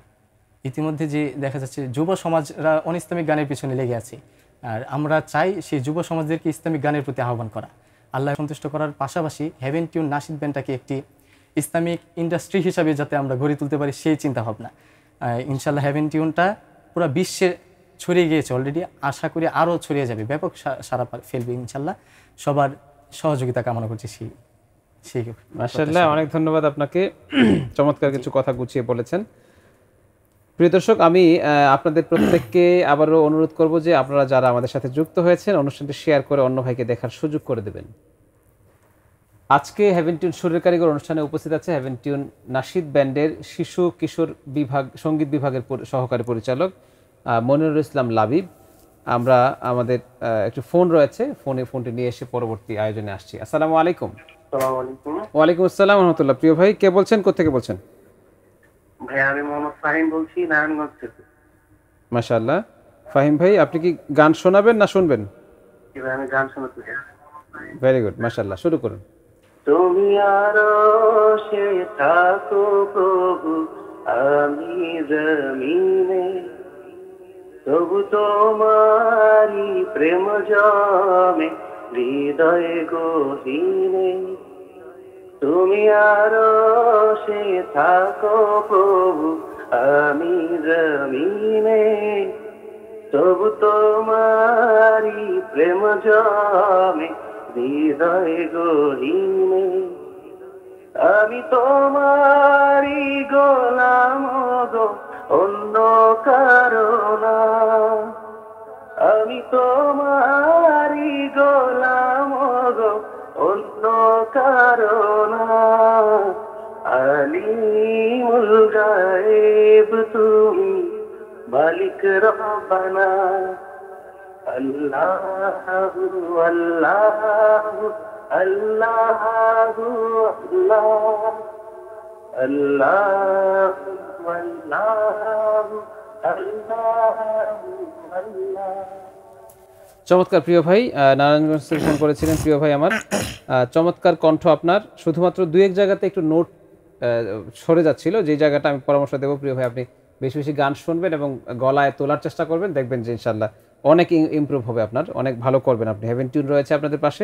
ইতিমধ্যে যে দেখা যাচ্ছে যুব সমাজরা অনিসলামিক গানের পিছনে লেগে আছে, আর আমরা চাই সেই যুব সমাজদেরকে ইসলামিক গানের প্রতি আহ্বান করা, আল্লাহ সন্তুষ্ট করার পাশাপাশি হেভেন টিউন নাশিদ ব্যান্ডটাকে একটি ইসলামিক ইন্ডাস্ট্রি হিসাবে যাতে আমরা গড়ে তুলতে পারি সেই চিন্তাভাবনা। ইনশাআল্লাহ হেভেন টিউনটা পুরো বিশ্বে ছড়িয়ে গিয়েছে অলরেডি, আশা করি আরও ছড়িয়ে যাবে, ব্যাপক সারা ফেলবে ইনশাআল্লাহ। সবার সহযোগিতা কামনা করছি সেই মাশাআল্লাহ, অনেক ধন্যবাদ আপনাকে, চমৎকার কিছু কথা গুছিয়ে বলেছেন। প্রিয় দর্শক, আমি আপনাদের প্রত্যেককে আবারও অনুরোধ করব যে আপনারা যারা আমাদের সাথে যুক্ত হয়েছেন অনুষ্ঠানটি শেয়ার করে অন্য ভাইকে দেখার সুযোগ করে দেবেন। আজকে হেভেন টিউন সুরের কারিগর অনুষ্ঠানে উপস্থিত আছে হেভেন টিউন নাশিদ ব্যান্ডের শিশু কিশোর বিভাগ সঙ্গীত বিভাগের সহকারী পরিচালক মনিরুল ইসলাম লাবিব। আমরা আমাদের একটু ফোন রয়েছে, ফোনটি নিয়ে এসে পরবর্তী আয়োজনে আসছি। আসসালামু আলাইকুম। ওয়ালাইকুম আসসালাম রহমতুল্লাহ। প্রিয় ভাই, কে বলছেন, কোত্থেকে বলছেন? ভাই আমি মোহাম্মদ ফাহিম বলছি, নারায়ণগঞ্জ থেকে। মাশাআল্লাহ, ফাহিম ভাই আপনি কি গান শোনাবেন না শুনবেন? এবার আমি গান শোনাতে চাই। ভেরি গুড, মাশাআল্লাহ, শুরু করুন। তুমি আরো সে থাকো প্রভু, আমি জমিনে, তবু তোমারি প্রেম জমে হৃদয় গহীনে। তুমি আরো সে থাকো প্রভু, আমি জমিনে, তবু তোমারি প্রেম জমে হৃদয় গহীনে। আমি তোমারি গোলাম গো, অন্য কারণা, আমি তোমারি গোলাম গো, অন্য কারণা। আলিমুল গায়েব তুমি, মালিক রব্বানা। আল্লাহু আল্লাহু আল্লাহু আল্লাহ, আল্লাহু আল্লাহু আল্লাহু আল্লাহ। চমৎকার প্রিয় ভাই, নারায়ণগঞ্জ থেকে ফোন করেছিলেন প্রিয় ভাই আমার। চমৎকার কণ্ঠ আপনার, শুধুমাত্র দু এক জায়গাতে একটু নোট সরে যাচ্ছিল, যে জায়গাটা আমি পরামর্শ দেবো প্রিয় ভাই, আপনি বেশি বেশি গান শুনবেন এবং গলায় তোলার চেষ্টা করবেন, দেখবেন যে ইনশাল্লাহ অনেক ইমপ্রুভ হবে, আপনার অনেক ভালো করবেন আপনি। হেভেন টিউন রয়েছে আপনাদের পাশে,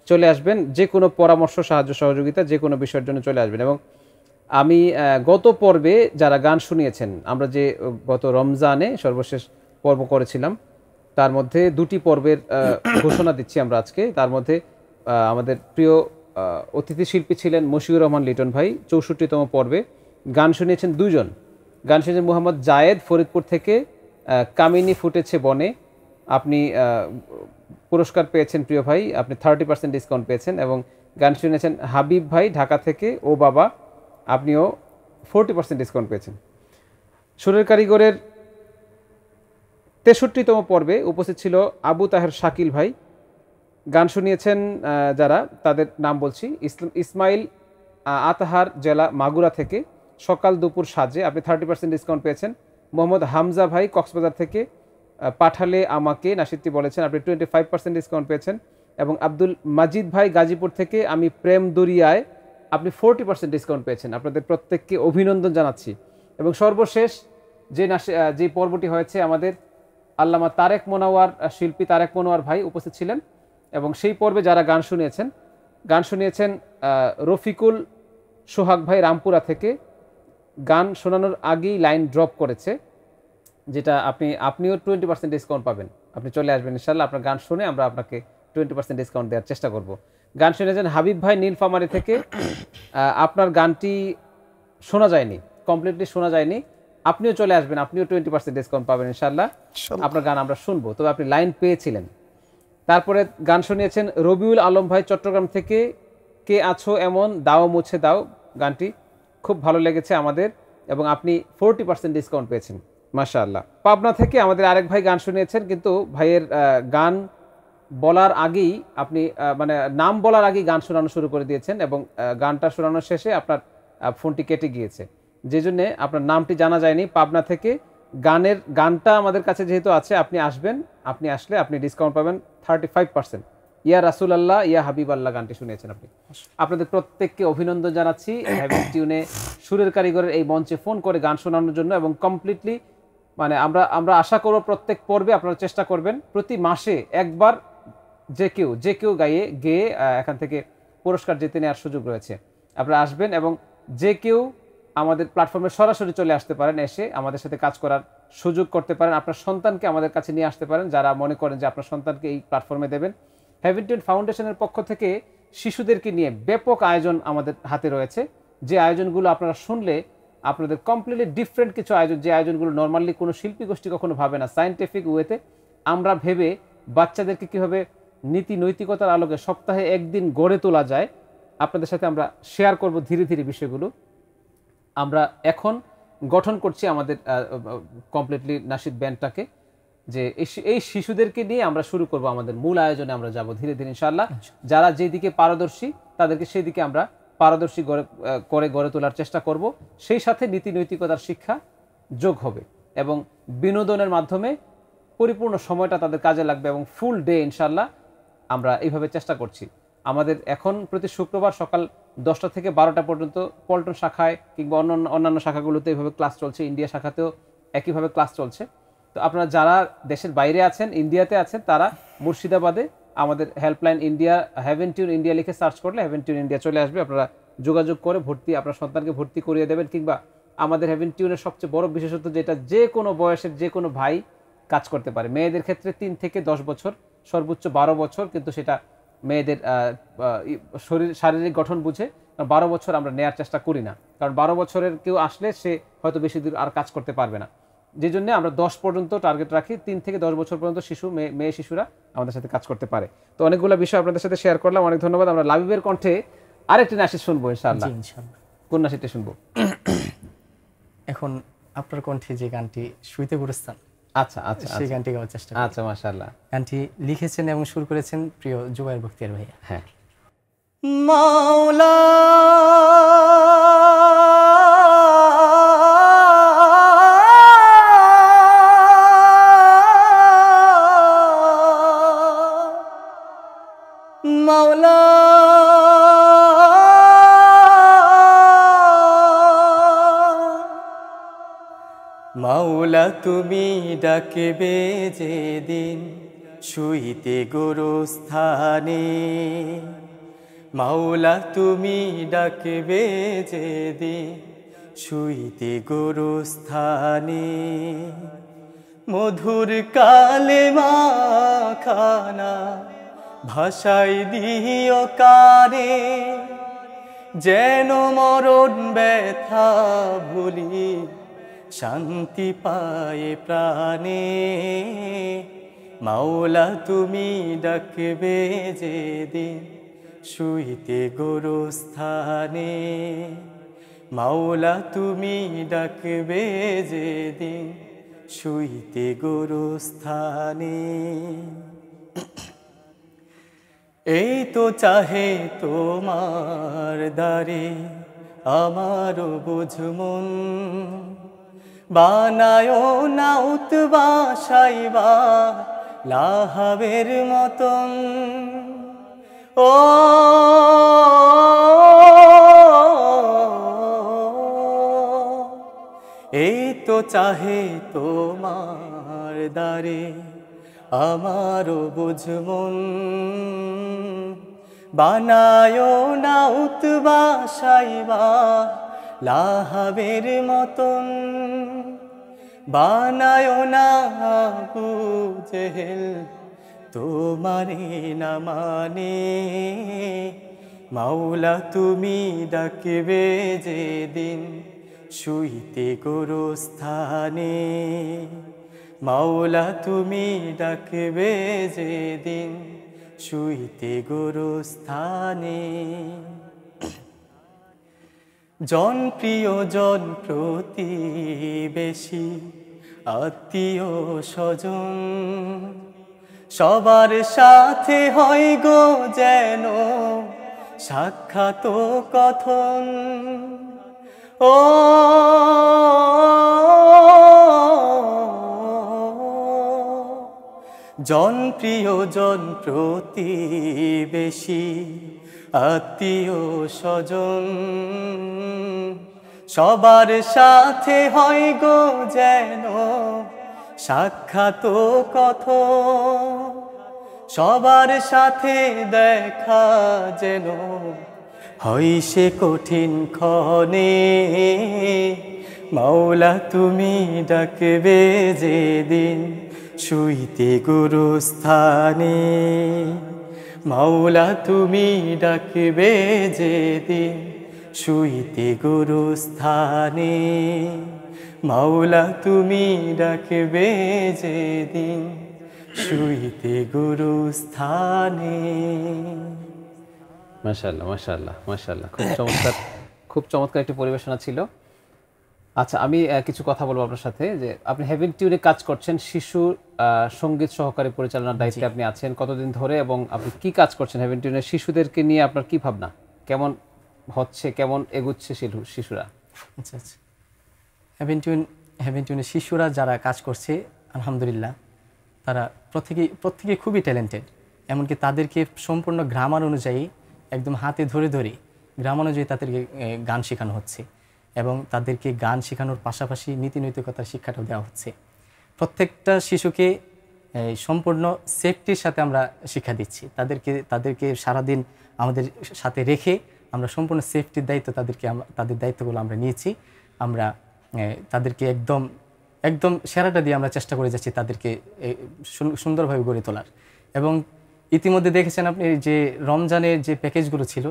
চলে আসবেন, যে কোনো পরামর্শ সাহায্য সহযোগিতা যে কোনো বিষয়ের জন্য চলে আসবেন। এবং আমি গত পর্বে যারা গান শুনিয়েছেন, আমরা যে গত রমজানে সর্বশেষ পর্ব করেছিলাম, তার মধ্যে দুটি পর্বের ঘোষণা দিচ্ছি আমরা আজকে। তার মধ্যে আমাদের প্রিয় অতিথি শিল্পী ছিলেন মশিউর রহমান লিটন ভাই, 64তম পর্বে গান শুনিয়েছেন দুজন। গান শুনিয়েছেন মোহাম্মদ জায়েদ ফরিদপুর থেকে, কামিনী ফুটেছে বনে, আপনি পুরস্কার পেয়েছেন প্রিয় ভাই, আপনি 30% ডিসকাউন্ট পেয়েছেন। এবং গান শুনিয়েছেন হাবিব ভাই ঢাকা থেকে, ও বাবা, আপনিও 40% ডিসকাউন্ট পেয়েছেন। সুরের কারিগরের 63তম পর্বে উপস্থিত ছিল আবু তাহের শাকিল ভাই, গান শুনিয়েছেন যারা তাদের নাম বলছি: ইসমাইল আতাহার, জেলা মাগুরা থেকে, সকাল দুপুর সাজে, আপনি 30% ডিসকাউন্ট পেয়েছেন। মোহাম্মদ হামজা ভাই কক্সবাজার থেকে, পাঠালে আমাকে নাশিদটি বলেছেন, আপনি 25% ডিসকাউন্ট পেয়েছেন। এবং আব্দুল মাজিদ ভাই গাজীপুর থেকে, আমি প্রেম দরিয়ায়, আপনি 40% ডিসকাউন্ট পেয়েছেন। আপনাদের প্রত্যেককে অভিনন্দন জানাচ্ছি। এবং সর্বশেষ যে পর্বটি হয়েছে, আমাদের আল্লামা তারেক মনোয়ার, শিল্পী তারেক মনোয়ার ভাই উপস্থিত ছিলেন, এবং সেই পর্বে যারা গান শুনিয়েছেন রফিকুল সোহাগ ভাই রামপুরা থেকে, গান শোনানোর আগেই লাইন ড্রপ করেছে, যেটা আপনিও 20% ডিসকাউন্ট পাবেন। আপনি চলে আসবেন ইনশাল্লাহ, আপনার গান শুনে আমরা আপনাকে 20% ডিসকাউন্ট দেওয়ার চেষ্টা করব। গান শুনেছেন হাবিব ভাই নীলফামারী থেকে, আপনার গানটি শোনা যায়নি, কমপ্লিটলি শোনা যায়নি, আপনিও চলে আসবেন, আপনিও 20% ডিসকাউন্ট পাবেন ইনশাল্লাহ, আপনার গান আমরা শুনবো, তবে আপনি লাইন পেয়েছিলেন। তারপরে গান শুনিয়েছেন রবিউল আলম ভাই চট্টগ্রাম থেকে, কে আছো এমন, দাও মুছে দাও, গানটি খুব ভালো লেগেছে আমাদের, এবং আপনি 40% ডিসকাউন্ট পেয়েছেন, মাশাআল্লাহ। পাবনা থেকে আমাদের আরেক ভাই গান শুনিয়েছেন, কিন্তু ভাইয়ের গান বলার আগেই আপনি মানে নাম বলার আগেই গান শোনানো শুরু করে দিয়েছেন এবং গানটা শোনানোর শেষে আপনার ফোনটি কেটে গিয়েছে, যে জন্যে আপনার নামটি জানা যায়নি। পাবনা থেকে গানটা আমাদের কাছে যেহেতু আছে, আপনি আসবেন, আপনি আসলে আপনি ডিসকাউন্ট পাবেন 35%। ইয়া রাসুল আল্লাহ ইয়া হাবিব আল্লাহ গানটি শুনিয়েছেন আপনি। আপনাদের প্রত্যেককে অভিনন্দন জানাচ্ছি হেভেন টিউনে সুরের কারিগরের এই মঞ্চে ফোন করে গান শোনানোর জন্য, এবং কমপ্লিটলি মানে আমরা আশা করব প্রত্যেক পর্বে আপনারা চেষ্টা করবেন প্রতি মাসে একবার যে কেউ গেয়ে এখান থেকে পুরস্কার জিতে নেওয়ার সুযোগ রয়েছে। আপনারা আসবেন এবং যে কেউ আমাদের প্ল্যাটফর্মে সরাসরি চলে আসতে পারেন, এসে আমাদের সাথে কাজ করার সুযোগ করতে পারেন। আপনার সন্তানকে আমাদের কাছে নিয়ে আসতে পারেন, যারা মনে করেন যে আপনার সন্তানকে এই প্ল্যাটফর্মে দেবেন। হেভেন টিউন ফাউন্ডেশনের পক্ষ থেকে শিশুদেরকে নিয়ে ব্যাপক আয়োজন আমাদের হাতে রয়েছে, যে আয়োজনগুলো আপনারা শুনলে আপনাদের কমপ্লিটলি ডিফারেন্ট কিছু আয়োজন, যে আয়োজনগুলো নর্মালি কোনো শিল্পী গোষ্ঠী কখনো ভাবে না। সায়েন্টিফিক ওয়েতে আমরা ভেবে বাচ্চাদেরকে কীভাবে নীতি নৈতিকতার আলোকে সপ্তাহে একদিন গড়ে তোলা যায়, আপনাদের সাথে আমরা শেয়ার করব ধীরে ধীরে বিষয়গুলো। আমরা এখন গঠন করছি আমাদের কমপ্লিটলি নাশিদ ব্যান্ডটাকে, যে এই শিশুদেরকে নিয়ে আমরা শুরু করব আমাদের মূল আয়োজনে আমরা যাব ধীরে ধীরে ইনশাআল্লাহ। যারা যেদিকে পারদর্শী তাদেরকে সেই দিকে আমরা পারদর্শী গড়ে তোলার চেষ্টা করব। সেই সাথে নীতি নৈতিকতার শিক্ষা যোগ হবে এবং বিনোদনের মাধ্যমে পরিপূর্ণ সময়টা তাদের কাজে লাগবে এবং ফুল ডে ইনশাআল্লাহ আমরা এইভাবে চেষ্টা করছি। আমাদের এখন প্রতি শুক্রবার সকাল 10টা থেকে 12টা পর্যন্ত পল্টন শাখায় কিংবা অন্যান্য শাখাগুলোতে এইভাবে ক্লাস চলছে, ইন্ডিয়া শাখাতেও একইভাবে ক্লাস চলছে। তো আপনারা যারা দেশের বাইরে আছেন, ইন্ডিয়াতে আছেন, তারা মুর্শিদাবাদে আমাদের helpline India, heaven tune India লিখে সার্চ করলে হেভেন টিউন ইন্ডিয়া চলে আসবে। আপনারা যোগাযোগ করে আপনার সন্তানকে ভর্তি করিয়ে দেবেন। কিংবা আমাদের হেভেন টিউনের সবচেয়ে বড় বিশেষত্ব যেটা, যে কোনো বয়সের যে কোনো ভাই কাজ করতে পারে। মেয়েদের ক্ষেত্রে 3 থেকে 10 বছর, সর্বোচ্চ 12 বছর, কিন্তু সেটা মেয়েদের শারীরিক গঠন বুঝে 12 বছর আমরা নেওয়ার চেষ্টা করি না, কারণ 12 বছরের কেউ আসলে সে হয়তো বেশি দূর আর কাজ করতে পারবে না। যে জন্য আমরা 10 পর্যন্ত টার্গেট রাখি, 3 থেকে 10 বছর পর্যন্ত মেয়ে শিশুরা আমাদের সাথে কাজ করতে পারে। তো অনেকগুলো বিষয় আপনাদের সাথে শেয়ার করলাম, অনেক ধন্যবাদ। আমরা লাবিবের কণ্ঠে আরেকটি নাশিদ শুনবো ইনশাআল্লাহ। কোন নাশিদটা শুনবো এখন? আপনার কণ্ঠে যে গানটি শুইতে গুরুস্থান, আচ্ছা আচ্ছা, সেই গানটি গাওয়ার চেষ্টা। আচ্ছা, মাশাআল্লাহ। গানটি লিখেছেন এবং সুর করেছেন প্রিয় জুবায়ের বখতিয়ার ভাইয়া। হ্যাঁ। মাওলা মাওলা মাওলা তুমি ডাকবে যেদিন শুইতে গোরস্থানে, মাওলা তুমি ডাকবে যেদিন শুইতে গোরস্থানে, মধুর কালেমা খানা ভাষায় দিও কানে, যেন মরণ ব্যথা ভুলি শান্তি পায় প্রাণে, মাওলা তুমি ডাকবে যেদিন শুইতে গোরস্থানে, মাওলা তুমি ডাকবে যেদিন শুইতে গোরস্থানে। এই তো চাহে তোমার দ্বারে আমার বুঝমন, বানায় না উতবাসাইবা লাহাবের মতন, ও এই তো চাহে তোমার দ্বারে আমার বুঝমন, বানায় না উতবাসাইবা লাহাবের মতন, বানায় না আবু জেহেল তোমারে না মানে, মাওলা তুমি ডাকবে যেদিন শুইতে গোরস্থানে, মাওলা তুমি ডাকবে যেদিন শুইতে গোরস্থানে। জন প্রিয়জন প্রতিবেশী আত্মীয় স্বজন সবার সাথে হয় গো যেন সাক্ষাৎ কথন। ও জন প্রিয়জন প্রতিবেশী আত্মীয় স্বজন, সবার সাথে হয় গো যেন সাক্ষাৎ কথন। সবার সাথে দেখা যেন হয় সে কঠিন ক্ষণে, মাওলা তুমি ডাকবে যেদিন শুইতে গুরুস্থানে। মাওলা তুমি ডাকবে যেদিন শুইতে গুরুস্থানে। মাওলা তুমি ডাকবে যেদিন শুইতে গুরুস্থানে। মাশাআল্লাহ মাশাআল্লাহ মাশাআল্লাহ, খুব চমৎকার একটি পরিবেশনা ছিল। আচ্ছা, আমি কিছু কথা বলবো আপনার সাথে। যে আপনি হেভেন টিউনে কাজ করছেন, শিশু সঙ্গীত সহকারী পরিচালনার দায়িত্বে আপনি আছেন কতদিন ধরে, এবং আপনি কি কাজ করছেন হেভেন টিউনের শিশুদেরকে নিয়ে? আপনার কি ভাবনা, কেমন হচ্ছে, কেমন এগুচ্ছে শিশুরা? আচ্ছা আচ্ছা, হেভেন টিউনের শিশুরা যারা কাজ করছে আলহামদুলিল্লাহ, তারা প্রত্যেকেই খুবই ট্যালেন্টেড। এমনকি তাদেরকে সম্পূর্ণ গ্রামার অনুযায়ী একদম হাতে ধরে ধরে গ্রাম অনুযায়ী তাদেরকে গান শেখানো হচ্ছে, এবং তাদেরকে গান শেখানোর পাশাপাশি নীতি নৈতিকতার শিক্ষাটাও দেওয়া হচ্ছে। প্রত্যেকটা শিশুকে সম্পূর্ণ সেফটির সাথে আমরা শিক্ষা দিচ্ছি। তাদেরকে সারাদিন আমাদের সাথে রেখে আমরা সম্পূর্ণ সেফটির দায়িত্ব তাদের দায়িত্বগুলো আমরা নিয়েছি। আমরা তাদেরকে একদম সেরাটা দিয়ে আমরা চেষ্টা করে যাচ্ছি তাদেরকে সুন্দরভাবে গড়ে তোলার। এবং ইতিমধ্যে দেখেছেন আপনি যে রমজানের যে প্যাকেজগুলো ছিল,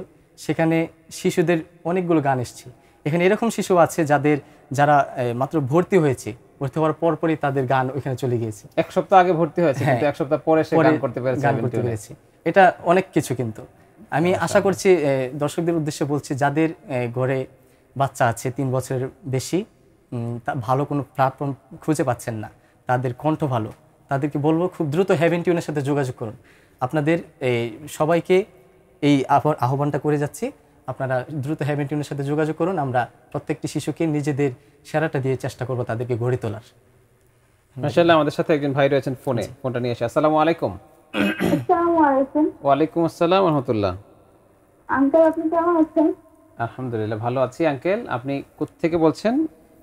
সেখানে শিশুদের অনেকগুলো গান এসছে। এখানে এরকম শিশু আছে যারা মাত্র ভর্তি হওয়ার পরপরই তাদের গান ওইখানে চলে গিয়েছে। এক সপ্তাহ আগে ভর্তি হয়েছে, কিন্তু এক সপ্তাহ পরে সে গান করতে পেরেছে। এটা অনেক কিছু। কিন্তু আমি আশা করছি, দর্শকদের উদ্দেশ্যে বলছি, যাদের ঘরে বাচ্চা আছে 3 বছরের বেশি, ভালো কোনো প্ল্যাটফর্ম খুঁজে পাচ্ছেন না, তাদের কণ্ঠ ভালো, তাদেরকে বলবো খুব দ্রুত হেভেন টিউনের সাথে যোগাযোগ করুন। আপনাদের সবাইকে এই আহ্বানটা করে যাচ্ছি, আপনারা দ্রুত হেভেন টিউনের সাথে যোগাযোগ করুন। আমরা প্রত্যেকটি শিশুকে নিজেদের সেরাটা দিয়ে চেষ্টা করব তাদেরকে গড়ে তোলার। মাশাআল্লাহ, আমাদের সাথে একজন ভাই রয়েছেন ফোনটা নিয়ে এসে। আসসালামু আলাইকুম। আসসালামু আলাইকুম। ওয়ালাইকুম আসসালাম ওয়া রাহমাতুল্লাহ। আঙ্কেল, আপনি কেমন আছেন? আলহামদুলিল্লাহ, ভালো আছি। আঙ্কেল, আপনি কোথা থেকে বলছেন,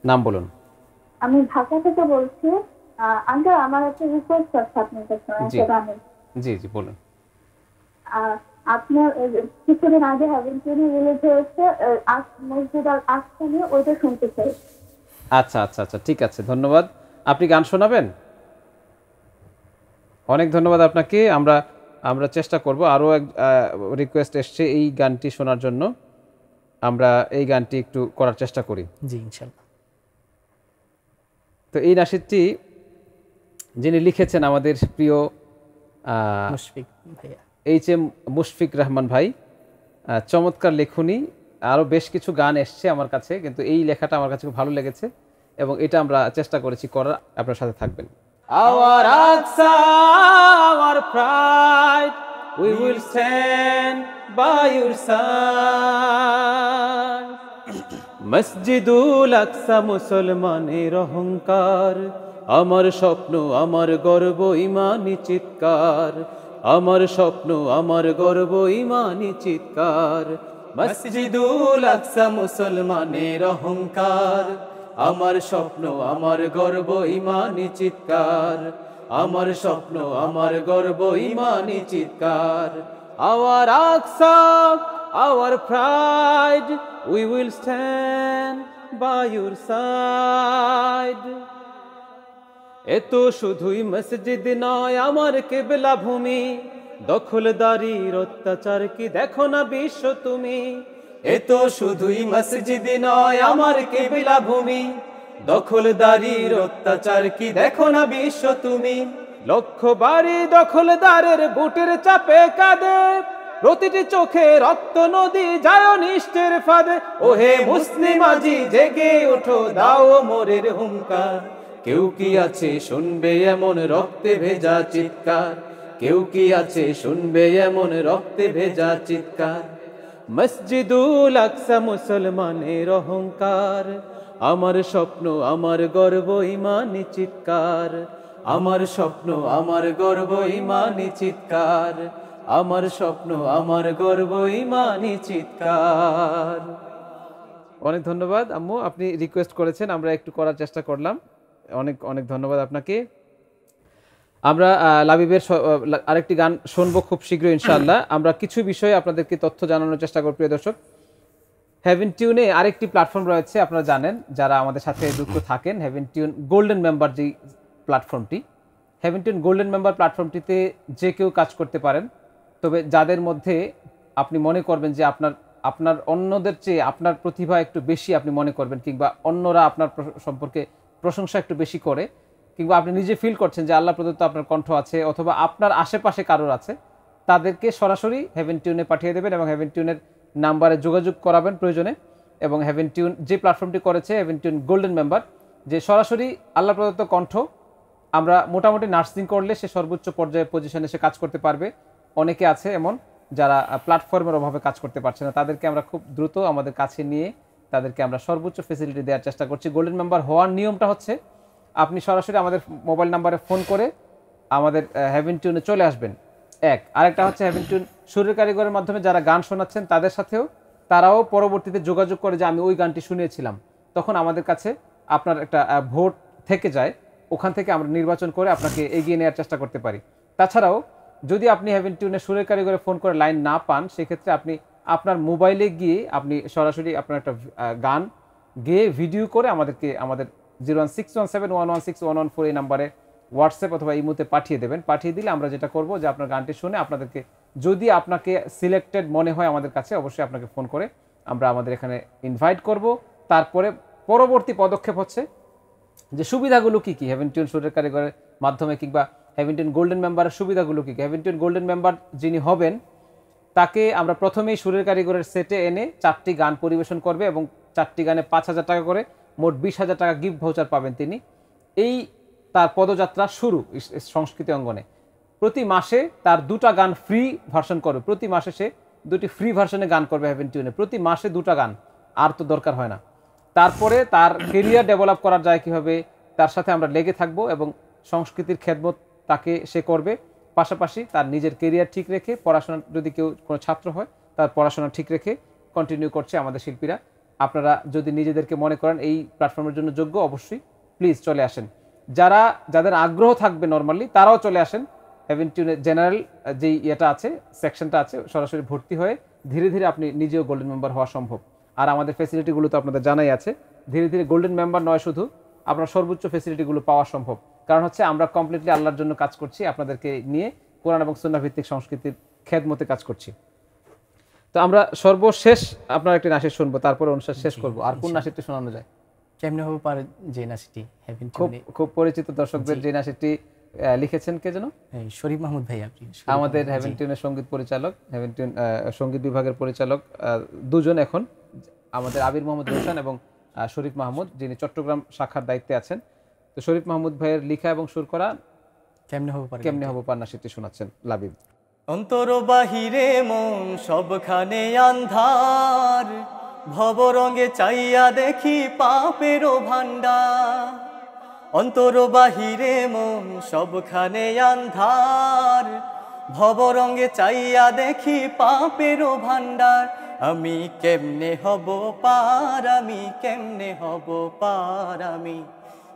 নাম বলুন। আমি ঢাকা থেকে বলছি। আঙ্কেল, আমার একটা রিকোয়েস্ট আছে আপনার কাছে। জি জি, বলুন। আপনার কিছুদিন আগে হেভেন টিউনে রিলিজ হয়েছে মসজিদ আল আকসা নিয়ে, ওইটা শুনতে চাই। আচ্ছা আচ্ছা আচ্ছা, ঠিক আছে, ধন্যবাদ। আপনি গান শোনাবেন? অনেক ধন্যবাদ আপনাকে। আমরা চেষ্টা করব। আরও এক রিকোয়েস্ট এসছে এই গানটি শোনার জন্য, আমরা এই গানটি একটু করার চেষ্টা করি। জি ইনশাআল্লাহ। তো এই নাশিদটি যিনি লিখেছেন আমাদের প্রিয় মুশফিক ভাইয়া, HM মুশফিক রহমান ভাই। চমৎকার লেখনী। আরও বেশ কিছু গান এসছে আমার কাছে, কিন্তু এই লেখাটা আমার কাছে খুব ভালো লেগেছে এবং এটা আমরা চেষ্টা করেছি করার। আপনার সাথে থাকবেন। Our Aqsa, our pride, we will stand by your side. মসজিদুল আকসা মুসলমানের অহংকার, আমার স্বপ্ন আমার গর্ব ইমানি চিৎকার, আমার স্বপ্ন আমার গর্ব ইমানি চিৎকার। মসজিদুল আকসা মুসলমানের অহংকার, আমার স্বপ্ন আমার গর্ব ইমানি চিৎকার, আমার স্বপ্ন আমার গর্ব ইমানি চিৎকার। Our Aqsa, our pride, we will stand by your side. এত শুধুই মসজিদ নয় আমার কিবলা ভূমি, দখলদারির অত্যাচার কি দেখো না বিশ্ব তুমি। এত শুধুই মসজিদ নয় আমার কিবলা ভূমি, দখলদারির অত্যাচার কি দেখো না বিশ্ব তুমি। লক্ষ বাড়ি দখলদারের বুটের চাপে কাঁদে, প্রতিটি চোখে রক্ত নদী যায় নিষ্ঠের ফাঁদে। ওহে মুসলিম আজি জেগে ওঠো, দাও মোরের হুঙ্কার। কেউ কি আছে শুনবে এমন রক্তে ভেজা চিৎকার, কেউ কি আছে শুনবে এমন রক্তে ভেজা চিৎকার। মসজিদুল আকসা মুসলমানের অহংকার, আমার স্বপ্ন আমার গর্ব ইমানি চিৎকার, আমার স্বপ্ন আমার গর্ব ইমানি চিৎকার, আমার স্বপ্ন আমার গর্ব ইমানি চিৎকার। অনেক ধন্যবাদ আম্মু, আপনি রিকোয়েস্ট করেছেন, আমরা একটু করার চেষ্টা করলাম। অনেক অনেক ধন্যবাদ আপনাকে। আমরা লাবিবের আরেকটি গান শুনবো খুব শীঘ্রই ইনশাআল্লাহ। আমরা কিছু বিষয়ে আপনাদেরকে তথ্য জানানোর চেষ্টা করব প্রিয় দর্শক। হেভেন টিউনে আরেকটি প্ল্যাটফর্ম রয়েছে, আপনারা জানেন যারা আমাদের সাথে যুক্ত থাকেন। হেভেন টিউন গোল্ডেন মেম্বার যে প্ল্যাটফর্মটি, হেভেন টিউন গোল্ডেন মেম্বার প্ল্যাটফর্মটিতে যে কেউ কাজ করতে পারেন। তবে যাদের মধ্যে আপনি মনে করবেন যে আপনার অন্যদের চেয়ে আপনার প্রতিভা একটু বেশি আপনি মনে করবেন, কিংবা অন্যরা আপনার সম্পর্কে প্রশংসা একটু বেশি করে, কিংবা আপনি নিজে ফিল করছেন যে আল্লাহ প্রদত্ত আপনার কণ্ঠ আছে, অথবা আপনার আশেপাশে কারোর আছে, তাদেরকে সরাসরি হেভেন টিউনে পাঠিয়ে দেবেন এবং হেভেন টিউনের নাম্বারে যোগাযোগ করাবেন প্রয়োজনে। এবং হেভেন টিউন যে প্ল্যাটফর্মটি করেছে হেভেন টিউন গোল্ডেন মেম্বার, যে সরাসরি আল্লাহ প্রদত্ত কণ্ঠ, আমরা মোটামুটি নার্সিং করলে সে সর্বোচ্চ পর্যায়ে পজিশনে সে কাজ করতে পারবে। অনেকে আছে এমন যারা প্ল্যাটফর্মের অভাবে কাজ করতে পারছে না, তাদেরকে আমরা খুব দ্রুত আমাদের কাছে নিয়ে তাদেরকে আমরা সর্বোচ্চ ফেসিলিটি দেওয়ার চেষ্টা করছি। গোল্ডেন মেম্বার হওয়ার নিয়মটা হচ্ছে আপনি সরাসরি আমাদের মোবাইল নাম্বারে ফোন করে আমাদের হেভেন টিউনে চলে আসবেন, এক। আরেকটা হচ্ছে হেভেন টিউন সুরের কারিগরের মাধ্যমে যারা গান শোনাচ্ছেন তাদের সাথেও তারাও পরবর্তীতে যোগাযোগ করে যে আমি ওই গানটি শুনিয়েছিলাম, তখন আমাদের কাছে আপনার একটা ভোট থেকে যায়, ওখান থেকে আমরা নির্বাচন করে আপনাকে এগিয়ে নেওয়ার চেষ্টা করতে পারি। তাছাড়াও যদি আপনি হেভেন টিউনে সুরের কারিগরে ফোন করে লাইন না পান, সেক্ষেত্রে আপনি আপনার মোবাইলে গিয়ে আপনি সরাসরি আপনার একটা গান গেয়ে ভিডিও করে আমাদেরকে আমাদের 01617116114 এই নাম্বারে হোয়াটসঅ্যাপ অথবা ইমোতে পাঠিয়ে দেবেন। পাঠিয়ে দিলে আমরা যেটা করব যে আপনার গানটি শুনে আপনাদেরকে, যদি আপনাকে সিলেক্টেড মনে হয় আমাদের কাছে, অবশ্যই আপনাকে ফোন করে আমরা আমাদের এখানে ইনভাইট করব। তারপরে পরবর্তী পদক্ষেপ হচ্ছে যে সুবিধাগুলো কী কী হেভেন টিউন সুরের কারিগরের মাধ্যমে, কিংবা হেভেন টিউন গোল্ডেন মেম্বারের সুবিধাগুলো কী কী। হেভেন টিউন গোল্ডেন মেম্বার যিনি হবেন তাকে আমরা প্রথমেই সুরের কারিগরের সেটে এনে 4টি গান পরিবেশন করবে এবং 4টি গানে 5,000 টাকা করে, মোট 20,000 টাকা গিফট ভাউচার পাবেন তিনি। এই তার পদযাত্রা শুরু সংস্কৃতি অঙ্গনে। প্রতি মাসে তার 2টা গান ফ্রি ভার্সন করবে, প্রতি মাসে সে 2টি ফ্রি ভার্সনে গান করবে হেভেন টিউনে, প্রতি মাসে 2টা গান, আর তো দরকার হয় না। তারপরে তার কেরিয়ার ডেভেলপ করা যায় কীভাবে, তার সাথে আমরা লেগে থাকবো এবং সংস্কৃতির খেদমত তাকে সে করবে। পাশাপাশি তার নিজের কেরিয়ার ঠিক রেখে, পড়াশোনা যদি কেউ কোনো ছাত্র হয় তার পড়াশোনা ঠিক রেখে কন্টিনিউ করছে আমাদের শিল্পীরা। আপনারা যদি নিজেদেরকে মনে করেন এই প্ল্যাটফর্মের জন্য যোগ্য, অবশ্যই প্লিজ চলে আসেন। যাদের আগ্রহ থাকবে নর্মালি তারাও চলে আসেন। হেভেন টিউনের জেনারেল যেই ইয়েটা আছে, সেকশনটা আছে, সরাসরি ভর্তি হয়ে ধীরে ধীরে আপনি নিজেও গোল্ডেন মেম্বার হওয়া সম্ভব। আর আমাদের ফেসিলিটিগুলো তো আপনাদের জানাই আছে। ধীরে ধীরে গোল্ডেন মেম্বার নয় শুধু, আপনার সর্বোচ্চ ফেসিলিটিগুলো পাওয়া সম্ভব। কারণ হচ্ছে আমরা কমপ্লিটলি আল্লাহর জন্য কাজ করছি, আপনাদেরকে নিয়ে কোরআন এবং সুন্নাহ ভিত্তিক সংস্কৃতির খেদমতে কাজ করছি। তো আমরা সর্বশেষ আপনার একটি নাসির শুনবো, তারপরে অনুষ্ঠান শেষ করব। আর কোন নাসিরটি শোনানো যায়? কেমনে হবে পারে যে নাসিরটি হেভেন খুব খুব পরিচিত দর্শকদের যে নাসিরটি লিখেছেন কে যেন? শরীফ মাহমুদ ভাই। আপনি আমাদের হেভেন টিউনের সঙ্গীত পরিচালক, হেভেন টিউন সঙ্গীত বিভাগের পরিচালক দুজন এখন, আমাদের আবির মোহাম্মদ রোশন এবং শরীফ মাহমুদ, যিনি চট্টগ্রাম শাখার দায়িত্বে আছেন। তো শরীফ মাহমুদ ভাইয়ের লিখা এবং সুর করা কেমনে হবে পার নাসিরটি শোনাচ্ছেন লাবিব। অন্তর বাহিরে মন সবখানে আন্ধার, ভবরঙে চাইয়া দেখি পাপেরও ভান্ডার। অন্তর বাহিরে মন সবখানে আন্ধার, ভবরঙে চাইয়া দেখি পাপেরও ভান্ডার। আমি কেমনে হব পার, আমি কেমনে হব পার, আমি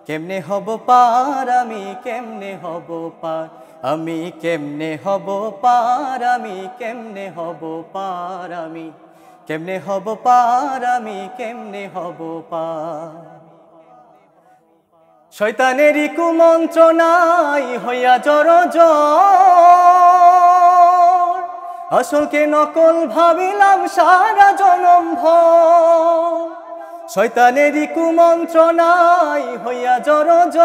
কেমনে হব পার, আমি কেমনে হব পার, আমি কেমনে হব পার, আমি কেমনে হব পার, আমি কেমনে হব পার, আমি কেমনে হব পার। শয়তানেরই কুমন্ত্রণায় হইয়া জড়জড়, আসলকে নকল ভাবিলাম সারা জনম ভর। শয়তানেরই কুমন্ত্রণায় হইয়া জড়জড়,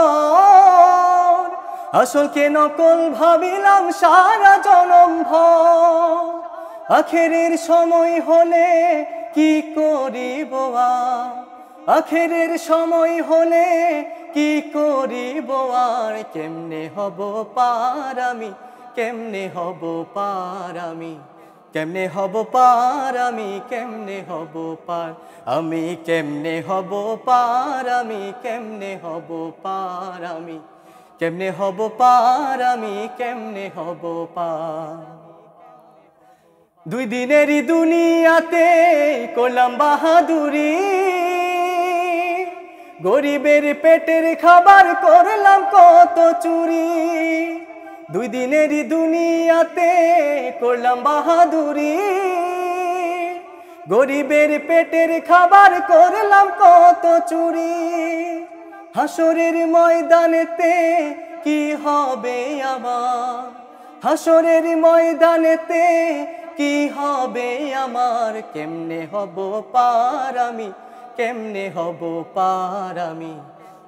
আসলকে নকল ভাবিলাম সারা জনম ভর। আখেরের সময় হলে কি করিব আর, আখেরের সময় হলে কি করিব আর, কেমনে হব পার, আমি কেমনে হব পার আমি, কেমনে হব পার আমি, কেমনে হব পার আমি, কেমনে হব পার আমি, কেমনে হব পার আমি, কেমনে হব পার আমি, কেমনে হব পার। দুই দিনেরই দুনিয়াতে করলাম বাহাদুরি, গরিবের পেটের খাবার করলাম কত চুরি। দুই দিনেরই দুনিয়াতে করলাম বাহাদুরি, গরিবের পেটের খাবার করলাম কত চুরি। হাসরের ময়দানেতে কি হবে আমার, হাসরের ময়দানেতে কি হবে আমার, কেমনে হব পার আমি, কেমনে হব পার আমি,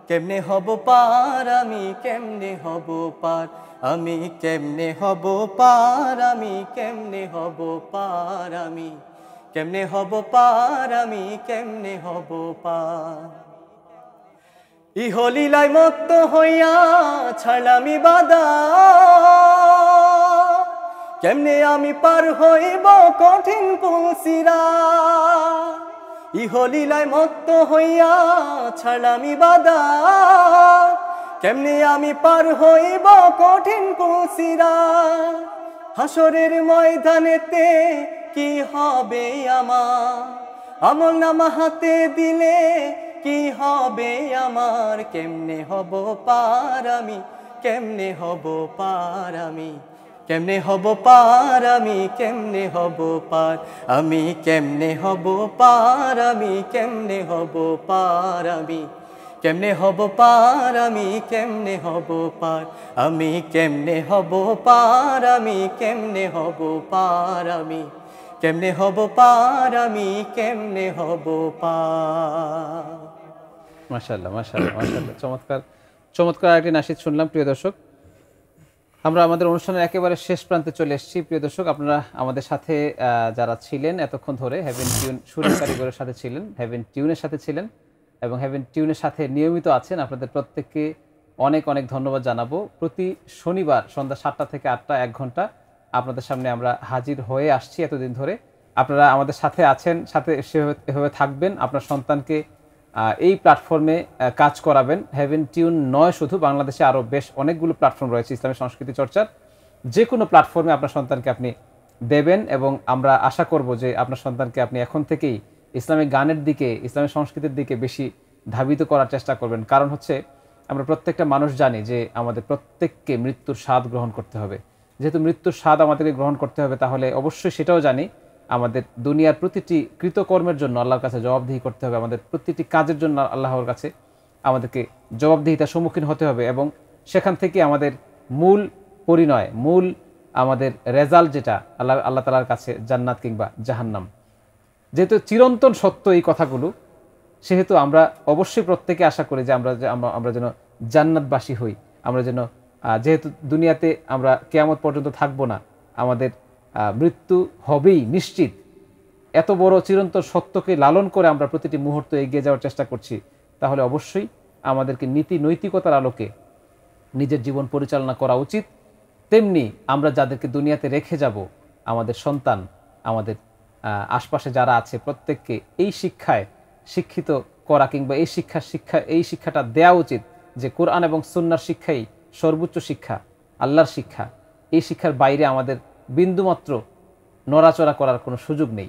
কেমনে হব পার আমি, কেমনে হব পার আমি, কেমনে হব পার আমি, কেমনে হব পার আমি, কেমনে হব পার আমি, কেমনে হব পার। ইহলীলায় মত্ত হইয়া ছাড়লামি বাদা, কেমনে আমি পার হইব কঠিন পুলসিরা। ইহলীলায় মত্ত হইয়া ছাড়লামি বাদা, কেমনে আমি পার হইব কঠিন পুলসিরা। হাসরের ময়দানেতে কি হবে আমার, আমল নামা হাতে দিলে কি হবে আমার, কেমনে হব পার আমি, কেমনে হব পার আমি, কেমনে হব পার আমি, কেমনে হব পার আমি, কেমনে হব পার আমি, কেমনে হব পার আমি, কেমনে হব পার আমি, কেমনে হব পার আমি, কেমনে হব পার আমি, কেমনে হব পার আমি, কেমনে হব পার আমি, কেমনে হব পার। মাশাআল্লাহ মাশাআল্লাহ মাশাআল্লাহ, চমৎকার চমৎকার একটি নাশিদ শুনলাম। প্রিয় দর্শক, আমরা আমাদের অনুষ্ঠানের একেবারে শেষ প্রান্তে চলে এসেছি। প্রিয় দর্শক, আপনারা আমাদের সাথে যারা ছিলেন এতক্ষণ ধরে, হেভেন টিউন সুরের কারিগরের সাথে ছিলেন, হেভেন টিউনের সাথে ছিলেন এবং হেভেন টিউনের সাথে নিয়মিত আছেন, আপনাদের প্রত্যেককে অনেক অনেক ধন্যবাদ জানাবো। প্রতি শনিবার সন্ধ্যা 7টা থেকে 8টা 1 ঘন্টা আপনাদের সামনে আমরা হাজির হয়ে আসছি এতদিন ধরে। আপনারা আমাদের সাথে আছেন, সাথে এভাবে থাকবেন, আপনার সন্তানকে এই প্ল্যাটফর্মে কাজ করাবেন। হেভেন টিউন নয় শুধু, বাংলাদেশে আরও বেশ অনেকগুলো প্ল্যাটফর্ম রয়েছে ইসলামী সংস্কৃতি চর্চার, যে কোনো প্ল্যাটফর্মে আপনার সন্তানকে আপনি দেবেন এবং আমরা আশা করব যে আপনার সন্তানকে আপনি এখন থেকেই ইসলামিক গানের দিকে, ইসলামী সংস্কৃতির দিকে বেশি ধাবিত করার চেষ্টা করবেন। কারণ হচ্ছে আমরা প্রত্যেকটা মানুষ জানি যে আমাদের প্রত্যেককে মৃত্যুর স্বাদ গ্রহণ করতে হবে। যেহেতু মৃত্যুর স্বাদ আমাদেরকে গ্রহণ করতে হবে, তাহলে অবশ্যই সেটাও জানি আমাদের দুনিয়ার প্রতিটি কৃতকর্মের জন্য আল্লাহর কাছে জবাবদিহি করতে হবে, আমাদের প্রতিটি কাজের জন্য আল্লাহর কাছে আমাদেরকে জবাবদিহিতার সম্মুখীন হতে হবে এবং সেখান থেকে আমাদের মূল পরিণয়, মূল আমাদের রেজাল্ট যেটা আল্লাহ তাআলার কাছে জান্নাত কিংবা জাহান্নাম। যেহেতু চিরন্তন সত্য এই কথাগুলো, সেহেতু আমরা অবশ্যই প্রত্যেকে আশা করি যে আমরা যেন জান্নাতবাসী হই, আমরা যেন যেহেতু দুনিয়াতে আমরা কিয়ামত পর্যন্ত থাকবো না, আমাদের মৃত্যু হবেই নিশ্চিত, এত বড় চিরন্তন সত্যকে লালন করে আমরা প্রতিটি মুহূর্ত এগিয়ে যাওয়ার চেষ্টা করছি, তাহলে অবশ্যই আমাদেরকে নীতি নৈতিকতার আলোকে নিজের জীবন পরিচালনা করা উচিত। তেমনি আমরা যাদেরকে দুনিয়াতে রেখে যাব, আমাদের সন্তান, আমাদের আশপাশে যারা আছে, প্রত্যেককে এই শিক্ষায় শিক্ষিত করা কিংবা এই শিক্ষাটা দেওয়া উচিত যে কোরআন এবং সুন্নাহর শিক্ষাই সর্বোচ্চ শিক্ষা, আল্লাহর শিক্ষা। এই শিক্ষার বাইরে আমাদের বিন্দুমাত্র নড়াচড়া করার কোনো সুযোগ নেই।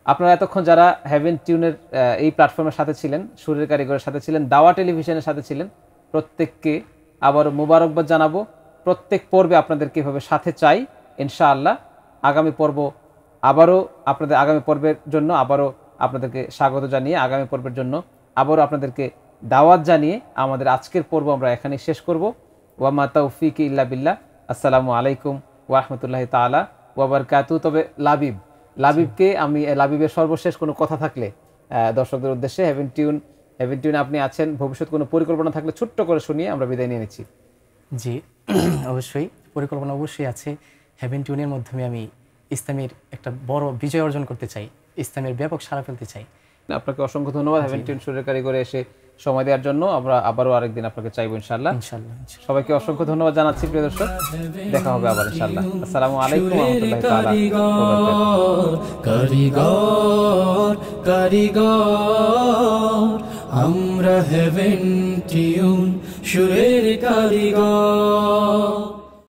আপনারা এতক্ষণ যারা হেভেন টিউনের এই প্ল্যাটফর্মের সাথে ছিলেন, সুরের কারিগরের সাথে ছিলেন, দাওয়া টেলিভিশনের সাথে ছিলেন, প্রত্যেককে আবারও মোবারকবাদ জানাবো। প্রত্যেক পর্বে আপনাদেরকে এভাবে সাথে চাই ইনশাআল্লাহ। আগামী পর্বের জন্য আবারও আপনাদেরকে স্বাগত জানিয়ে, আগামী পর্বের জন্য আবারও আপনাদেরকে দাওয়াত জানিয়ে আমাদের আজকের পর্ব আমরা এখানেই শেষ করব। ওয়া মা তাওফিক ইল্লা বিল্লাহ। আসসালামু আলাইকুম ওয়া রাহমাতুল্লাহি তাআলা ওয়া বারাকাতুহু। তবে লাবিবের সর্বশেষ কোনো কথা থাকলে দর্শকদের উদ্দেশ্যে, হেভেন টিউন আপনি আছেন, ভবিষ্যৎ কোনো পরিকল্পনা থাকলে ছোট্ট করে শুনিয়ে আমরা বিদায় নিয়ে নিচ্ছি। জি, অবশ্যই পরিকল্পনা অবশ্যই আছে। হেভেন টিউনের মাধ্যমে আমি ইসলামের একটা বড় বিজয় অর্জন করতে চাই, ইসলামের ব্যাপক সাড়া ফেলতে চাই। আপনাকে অসংখ্য ধন্যবাদ হেভেন টিউন সুরের কারিগরে এসে সময় দেওয়ার জন্য। আমরা আবারও আরেকদিন আপনাকে চাইবো ইনশাআল্লাহ। ইনশাআল্লাহ। সবাইকে অসংখ্য ধন্যবাদ জানাচ্ছি প্রিয় দর্শক, দেখা হবে আবার ইনশাআল্লাহ। আসসালামু আলাইকুম ওয়া রাহমাতুল্লাহি তাআলা ওয়া বারাকাতুহু। কারিগর কারিগর আমরা হেভেন টিউন সুরের কারিগর।